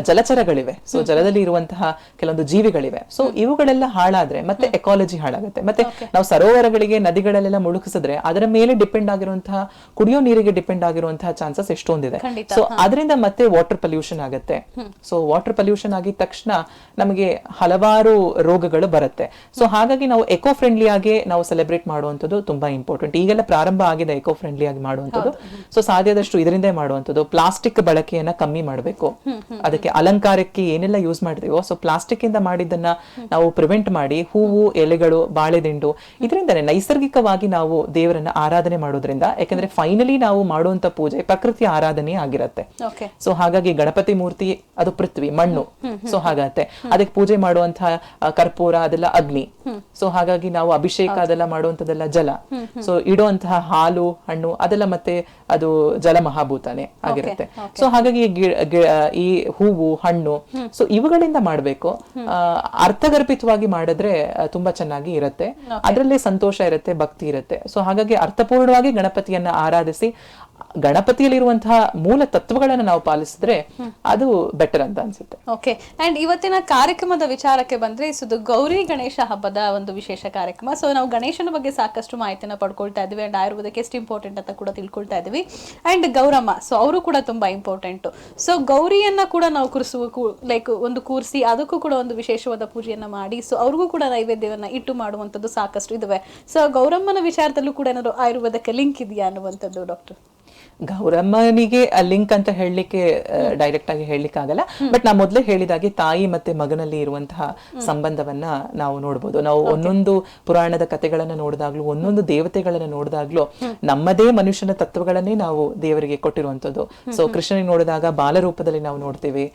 ಜಲಚರಗಳಿವೆ. ಸೊ ಜಲದಲ್ಲಿ ಇರುವಂತಹ ಕೆಲವೊಂದು ಜೀವಿಗಳಿವೆ. ಸೊ ಇವುಗಳೆಲ್ಲ ಹಾಳಾದ್ರೆ ಮತ್ತೆ ಎಕಾಲಜಿ ಹಾಳಾಗುತ್ತೆ. ಮತ್ತೆ ನಾವು ಸರೋವರಗಳಿಗೆ ನದಿಗಳಲ್ಲೆಲ್ಲ ಮುಳುಗಿಸಿದ್ರೆ ಅದರ ಮೇಲೆ ಡಿಪೆಂಡ್ ಆಗಿರುವಂತಹ ಕುಡಿಯೋ ನೀರಿಗೆ ಡಿಪೆಂಡ್ ಆಗಿರುವಂತಹ ಚಾನ್ಸಸ್ ಎಷ್ಟೊಂದಿದೆ. ಸೊ ಅದರಿಂದ ಮತ್ತೆ ವಾಟರ್ ಪೊಲ್ಯೂಷನ್ ಆಗುತ್ತೆ. ಸೊ ವಾಟರ್ ಪೊಲ್ಯೂಷನ್ ಆಗಿದ ತಕ್ಷಣ ನಮಗೆ ಹಲವಾರು ರೋಗಗಳು ಬರುತ್ತೆ. ಸೊ ಹಾಗಾಗಿ ನಾವು ಎಕೋ ಫ್ರೆಂಡ್ಲಿ ಆಗಿ ನಾವು ಸೆಲೆಬ್ರೇಟ್ ಮಾಡುವಂಥದ್ದು ತುಂಬಾ ಇಂಪಾರ್ಟೆಂಟ್. ಈಗೆಲ್ಲ ಪ್ರಾರಂಭ ಆಗಿದೆ ಎಕೋ ಫ್ರೆಂಡ್ಲಿ ಆಗಿ ಮಾಡುವಂಥದ್ದು. ಸೊ ಸಾಧ್ಯದಷ್ಟು ಇದರಿಂದ ಮಾಡುವಂಥದ್ದು. ಪ್ಲಾಸ್ಟಿಕ್ ಬಳಕೆಯನ್ನ ಕಮ್ಮಿ ಮಾಡಬೇಕು. ಅದಕ್ಕೆ ಅಲಂಕಾರಕ್ಕೆ ಏನೆಲ್ಲ ಯೂಸ್ ಮಾಡ್ತೀವೋ ಸೊ ಪ್ಲಾಸ್ಟಿಕ್ ಇಂದ ಮಾಡಿದ್ದನ್ನ ನಾವು ಪ್ರಿವೆಂಟ್ ಮಾಡಿ ಹೂವು, ಎಲೆಗಳು, ಬಾಳೆದಿಂಡು ಇದರಿಂದನೇ ನೈಸರ್ಗಿಕವಾಗಿ ನಾವು ದೇವರನ್ನ ಆರಾಧನೆ ಮಾಡೋದ್ರಿಂದ, ಯಾಕಂದ್ರೆ ಫೈನಲಿ ನಾವು ಮಾಡುವಂತ ಪೂಜೆ ಪ್ರಕೃತಿಯ ಆರಾಧನೆ ಆಗಿರುತ್ತೆ. ಸೊ ಹಾಗಾಗಿ ಹಾಗಾಗಿ ಗಣಪತಿ ಮೂರ್ತಿ ಅದು ಪೃಥ್ವಿ ಮಣ್ಣು, ಸೊ ಹಾಗತ್ತೆ. ಅದಕ್ಕೆ ಪೂಜೆ ಮಾಡುವಂತಹ ಕರ್ಪೂರ ಅದೆಲ್ಲ ಅಗ್ನಿ, ಸೊ ಹಾಗಾಗಿ ನಾವು ಅಭಿಷೇಕ ಅದೆಲ್ಲ ಮಾಡುವಂತದೆಲ್ಲ ಜಲ, ಸೊ ಇಡುವಂತಹ ಹಾಲು ಹಣ್ಣು ಅದೆಲ್ಲ ಮತ್ತೆ ಅದು ಜಲ ಮಹಾಭೂತಾನೆ ಆಗಿರುತ್ತೆ. ಸೊ ಹಾಗಾಗಿ ಈ ಹೂವು ಹಣ್ಣು ಸೊ ಇವುಗಳಿಂದ ಮಾಡ್ಬೇಕು. ಅರ್ಥಗರ್ಭಿತವಾಗಿ ಮಾಡಿದ್ರೆ ತುಂಬಾ ಚೆನ್ನಾಗಿ ಇರುತ್ತೆ, ಅದರಲ್ಲಿ ಸಂತೋಷ ಇರುತ್ತೆ, ಭಕ್ತಿ ಇರುತ್ತೆ. ಸೊ ಹಾಗಾಗಿ ಅರ್ಥಪೂರ್ಣವಾಗಿ ಗಣಪತಿಯನ್ನ ಆರಾಧಿಸಿ ಗಣಪತಿಯಲ್ಲಿರುವಂತಹ ಮೂಲ ತತ್ವಗಳನ್ನ ನಾವು ಪಾಲಿಸಿದ್ರೆ ಅದು ಬೆಟರ್ ಅಂತ ಅನ್ಸುತ್ತೆ. ಓಕೆ, ಅಂಡ್ ಇವತ್ತಿನ ಕಾರ್ಯಕ್ರಮದ ವಿಚಾರಕ್ಕೆ ಬಂದ್ರೆ ಇದು ಗೌರಿ ಗಣೇಶ ಹಬ್ಬದ ಒಂದು ವಿಶೇಷ ಕಾರ್ಯಕ್ರಮ. ಸೊ ನಾವು ಗಣೇಶನ ಬಗ್ಗೆ ಸಾಕಷ್ಟು ಮಾಹಿತಿನ ಪಡ್ಕೊಳ್ತಾ ಇದ್ವಿ, ಅಂಡ್ ಆಯುರ್ವೇದಕ್ಕೆ ಎಷ್ಟು ಇಂಪಾರ್ಟೆಂಟ್ ಅಂತ ಕೂಡ ತಿಳ್ಕೊಳ್ತಾ ಇದ್ವಿ. ಅಂಡ್ ಗೌರಮ್ಮ, ಸೊ ಅವರು ಕೂಡ ತುಂಬಾ ಇಂಪಾರ್ಟೆಂಟ್. ಸೊ ಗೌರಿಯನ್ನ ಕೂಡ ನಾವು ಲೈಕ್ ಒಂದು ಕೂರಿಸಿ ಅದಕ್ಕೂ ಕೂಡ ಒಂದು ವಿಶೇಷವಾದ ಪೂಜೆಯನ್ನ ಮಾಡಿ, ಸೊ ಅವ್ರಿಗೂ ಕೂಡ ನೈವೇದ್ಯವನ್ನ ಇಟ್ಟು ಮಾಡುವಂತದ್ದು ಸಾಕಷ್ಟು ಇದಾವೆ. ಸೊ ಗೌರಮ್ಮನ ವಿಚಾರದಲ್ಲೂ ಕೂಡ ಏನಾದ್ರು ಆಯುರ್ವೇದಕ್ಕೆ ಲಿಂಕ್ ಇದೆಯಾ ಅನ್ನುವಂಥದ್ದು ಡಾಕ್ಟರ್? ಗೌರಮ್ಮನಿಗೆ ಲಿಂಕ್ ಅಂತ ಹೇಳಲಿಕ್ಕೆ ಡೈರೆಕ್ಟ್ ಆಗಿ ಹೇಳಲಿಕ್ಕೆ ಆಗಲ್ಲ, ಬಟ್ ನಾ ಮೊದಲೇ ಹೇಳಿದಾಗೆ ತಾಯಿ ಮತ್ತೆ ಮಗನಲ್ಲಿ ಇರುವಂತಹ ಸಂಬಂಧವನ್ನ ನಾವು ನೋಡ್ಬೋದು. ನಾವು ಒಂದೊಂದು ಪುರಾಣದ ಕಥೆಗಳನ್ನ ನೋಡಿದಾಗ್ಲೂ ಒಂದೊಂದು ದೇವತೆಗಳನ್ನ ನೋಡಿದಾಗ್ಲೂ ನಮ್ಮದೇ ಮನುಷ್ಯನ ತತ್ವಗಳನ್ನೇ ನಾವು ದೇವರಿಗೆ ಕೊಟ್ಟಿರುವಂತದ್ದು. ಸೊ ಕೃಷ್ಣನಿಗೆ ನೋಡಿದಾಗ ಬಾಲರೂಪದಲ್ಲಿ ನಾವು ನೋಡ್ತೀವಿ,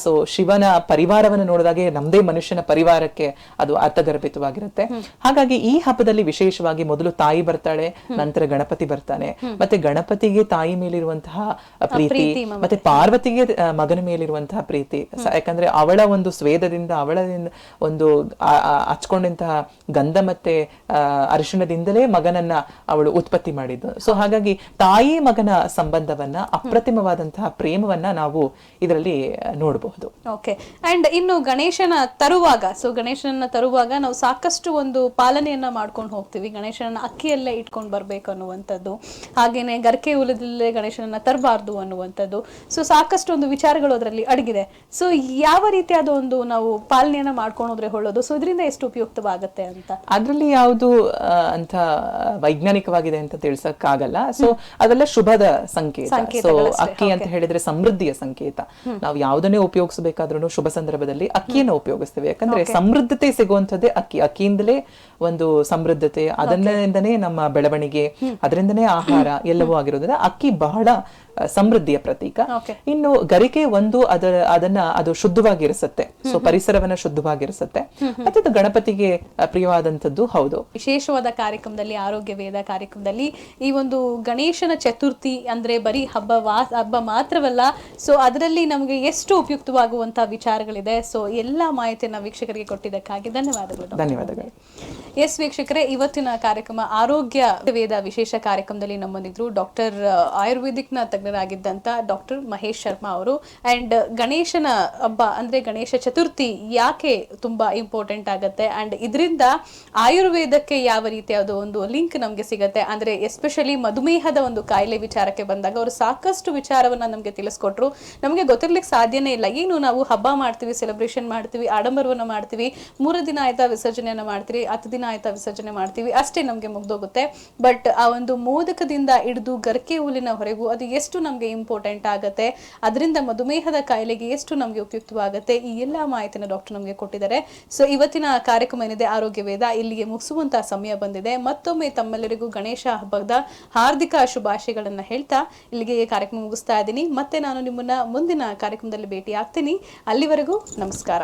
ಸೊ ಶಿವನ ಪರಿವಾರವನ್ನು ನೋಡಿದಾಗೆ ನಮ್ದೇ ಮನುಷ್ಯನ ಪರಿವಾರಕ್ಕೆ ಅದು ಅರ್ಥಗರ್ಭಿತವಾಗಿರುತ್ತೆ. ಹಾಗಾಗಿ ಈ ಹಬ್ಬದಲ್ಲಿ ವಿಶೇಷವಾಗಿ ಮೊದಲು ತಾಯಿ ಬರ್ತಾಳೆ, ನಂತರ ಗಣಪತಿ ಬರ್ತಾನೆ. ಮತ್ತೆ ಗಣಪತಿಗೆ ತಾಯಿ ಮೇಲಿರುವಂತಹ ಪ್ರೀತಿ ಮತ್ತೆ ಪಾರ್ವತಿಗೆ ಮಗನ ಮೇಲಿರುವಂತಹ ಪ್ರೀತಿ, ಯಾಕಂದ್ರೆ ಅವಳ ಒಂದು ಸ್ವೇದದಿಂದ ಅವಳದಿಂದ ಒಂದು ಹಚ್ಕೊಂಡಂತಹ ಗಂಧ ಮತ್ತೆ ಅರಿಶಿಣದಿಂದಲೇ ಮಗನನ್ನ ಅವಳು ಉತ್ಪತ್ತಿ ಮಾಡಿದ್ದು. ಸೊ ಹಾಗಾಗಿ ತಾಯಿ ಮಗನ ಸಂಬಂಧವನ್ನ ಅಪ್ರತಿಮವಾದಂತಹ ಪ್ರೇಮವನ್ನ ನಾವು ಇದರಲ್ಲಿ ನೋಡಬಹುದು. ಓಕೆ, ಅಂಡ್ ಇನ್ನು ಗಣೇಶನ ತರುವಾಗ ನಾವು ಸಾಕಷ್ಟು ಒಂದು ಪಾಲನೆಯನ್ನ ಮಾಡ್ಕೊಂಡು ಹೋಗ್ತೀವಿ. ಗಣೇಶನ ಅಕ್ಕಿಯಲ್ಲೇ ಇಟ್ಕೊಂಡು ಬರ್ಬೇಕು ಅನ್ನುವಂಥದ್ದು, ಹಾಗೇನೆ ಗರ್ಕೆ ಉಲದಲ್ಲೇ ಗಣೇಶನನ್ನ ತರಬಾರ್ದು ಅನ್ನುವಂಥದ್ದು. ಸೊ ಸಾಕಷ್ಟು ಒಂದು ವಿಚಾರಗಳು ಅದರಲ್ಲಿ ಅಡಗಿದೆ. ಸೊ ಯಾವ ರೀತಿಯಾದ ಒಂದು ನಾವು ಪಾಲನೆಯನ್ನ ಮಾಡ್ಕೊಂಡ್ರೆ ಒಳ್ಳೇದು? ಸೊ ಇದರಿಂದ ಎಷ್ಟು ಉಪಯುಕ್ತವಾಗುತ್ತೆ ಅಂತ? ಅದ್ರಲ್ಲಿ ಯಾವುದು ಅಂತ ವೈಜ್ಞಾನಿಕವಾಗಿದೆ ಅಂತ ತಿಳಿಸಕ್ಕಾಗಲ್ಲ. ಸೊ ಅದೆಲ್ಲ ಶುಭದ ಸಂಕೇತ. ಸೊ ಅಕ್ಕಿ ಅಂತ ಹೇಳಿದ್ರೆ ಸಮೃದ್ಧಿಯ ಸಂಕೇತ. ನಾವು ಯಾವುದನ್ನೇ ಉಪಯೋಗಿಸಬೇಕಾದ್ರೂ ಶುಭ ಸಂದರ್ಭದಲ್ಲಿ ಅಕ್ಕಿಯನ್ನು ಉಪಯೋಗಿಸ್ತೇವೆ, ಯಾಕಂದ್ರೆ ಸಮೃದ್ಧತೆ ಸಿಗುವಂತದ್ದೇ ಅಕ್ಕಿ. ಅಕ್ಕಿಯಿಂದಲೇ ಒಂದು ಸಮೃದ್ಧತೆ, ಅದರಿಂದನೇ ನಮ್ಮ ಬೆಳವಣಿಗೆ, ಅದರಿಂದನೇ ಆಹಾರ ಎಲ್ಲವೂ ಆಗಿರೋದ್ರಿಂದ ಅಕ್ಕಿ ಬಹಳ ಸಮೃದ್ಧಿಯ ಪ್ರತೀಕ. ಇನ್ನು ಗರಿಕೆ ಒಂದು ಅದು ಶುದ್ಧವಾಗಿರಿಸುತ್ತೆ, ಸೊ ಪರಿಸರವನ್ನ ಶುದ್ಧವಾಗಿರಿಸುತ್ತೆ. ಮತ್ತೆ ಅದು ಗಣಪತಿಗೆ ಪ್ರಿಯವಾದಂತದ್ದು ಹೌದು. ವಿಶೇಷವಾದ ಕಾರ್ಯಕ್ರಮದಲ್ಲಿ, ಆರೋಗ್ಯ ವೇದ ಕಾರ್ಯಕ್ರಮದಲ್ಲಿ ಈ ಒಂದು ಗಣೇಶನ ಚತುರ್ಥಿ ಅಂದ್ರೆ ಬರೀ ಹಬ್ಬ ಮಾತ್ರವಲ್ಲ, ಸೊ ಅದರಲ್ಲಿ ನಮಗೆ ಎಷ್ಟು ಉಪಯುಕ್ತವಾಗುವಂತಹ ವಿಚಾರಗಳಿದೆ. ಸೊ ಎಲ್ಲಾ ಮಾಹಿತಿಯನ್ನ ವೀಕ್ಷಕರಿಗೆ ಕೊಟ್ಟಿದ್ದಕ್ಕಾಗಿ ಧನ್ಯವಾದಗಳು. ಧನ್ಯವಾದಗಳು. ಎಸ್ ವೀಕ್ಷಕರೇ, ಇವತ್ತಿನ ಕಾರ್ಯಕ್ರಮ ಆರೋಗ್ಯ ವೇದ ವಿಶೇಷ ಕಾರ್ಯಕ್ರಮದಲ್ಲಿ ನಮ್ಮೊಂದಿದ್ರು ಡಾಕ್ಟರ್ ಆಯುರ್ವೇದಿಕ್ ನ ತಜ್ಞರಾಗಿದ್ದಂತ ಡಾಕ್ಟರ್ ಮಹೇಶ್ ಶರ್ಮಾ ಅವರು. ಅಂಡ್ ಗಣೇಶನ ಹಬ್ಬ ಅಂದ್ರೆ ಗಣೇಶ ಚತುರ್ಥಿ ಯಾಕೆ ತುಂಬಾ ಇಂಪಾರ್ಟೆಂಟ್ ಆಗತ್ತೆ, ಅಂಡ್ ಇದರಿಂದ ಆಯುರ್ವೇದಕ್ಕೆ ಯಾವ ರೀತಿಯಾದ ಒಂದು ಲಿಂಕ್ ನಮ್ಗೆ ಸಿಗತ್ತೆ, ಅಂದ್ರೆ ಎಸ್ಪೆಷಲಿ ಮಧುಮೇಹದ ಒಂದು ಕಾಯಿಲೆ ವಿಚಾರಕ್ಕೆ ಬಂದಾಗ ಅವರು ಸಾಕಷ್ಟು ವಿಚಾರವನ್ನ ನಮ್ಗೆ ತಿಳಿಸ್ಕೊಟ್ರು. ನಮ್ಗೆ ಗೊತ್ತಿರ್ಲಿಕ್ಕೆ ಸಾಧ್ಯನೇ ಇಲ್ಲ. ಏನು ನಾವು ಹಬ್ಬ ಮಾಡ್ತೀವಿ, ಸೆಲೆಬ್ರೇಷನ್ ಮಾಡ್ತೀವಿ, ಆಡಂಬರವನ್ನ ಮಾಡ್ತೀವಿ, 3 ದಿನ ಆಯ್ತಾ ವಿಸರ್ಜನೆಯನ್ನ ಮಾಡ್ತೀವಿ, 10 ದಿನ ಆಯ್ತಾ ವಿಸರ್ಜನೆ ಮಾಡ್ತೀವಿ, ಅಷ್ಟೇ ನಮ್ಗೆ ಮುಗ್ದೋಗುತ್ತೆ. ಬಟ್ ಆ ಒಂದು ಮೋದಕದಿಂದ ಹಿಡಿದು ಗರ್ಕೆ ಹುಲ್ಲಿನ ಹೊರೆಗೂ ಅದು ಎಷ್ಟು ನಮ್ಗೆ ಇಂಪಾರ್ಟೆಂಟ್ ಆಗತ್ತೆ, ಅದರಿಂದ ಮಧುಮೇಹದ ಕಾಯಿಲೆಗೆ ಎಷ್ಟು ನಮ್ಗೆ ಉಪಯುಕ್ತವಾಗುತ್ತೆ, ಈ ಎಲ್ಲಾ ಮಾಹಿತಿನ ಡಾಕ್ಟರ್ ನಮ್ಗೆ ಕೊಟ್ಟಿದ್ದಾರೆ. ಸೊ ಇವತ್ತಿನ ಕಾರ್ಯಕ್ರಮ ಏನಿದೆ ಆರೋಗ್ಯ ವೇದ ಇಲ್ಲಿಗೆ ಮುಗಿಸುವಂತಹ ಸಮಯ ಬಂದಿದೆ. ಮತ್ತೊಮ್ಮೆ ತಮ್ಮೆಲ್ಲರಿಗೂ ಗಣೇಶ ಹಬ್ಬದ ಹಾರ್ದಿಕ ಶುಭಾಶಯಗಳನ್ನ ಹೇಳ್ತಾ ಇಲ್ಲಿಗೆ ಕಾರ್ಯಕ್ರಮ ಮುಗಿಸ್ತಾ ಇದ್ದೀನಿ. ಮತ್ತೆ ನಾನು ನಿಮ್ಮನ್ನ ಮುಂದಿನ ಕಾರ್ಯಕ್ರಮದಲ್ಲಿ ಭೇಟಿ ಆಗ್ತೀನಿ. ಅಲ್ಲಿವರೆಗೂ ನಮಸ್ಕಾರ.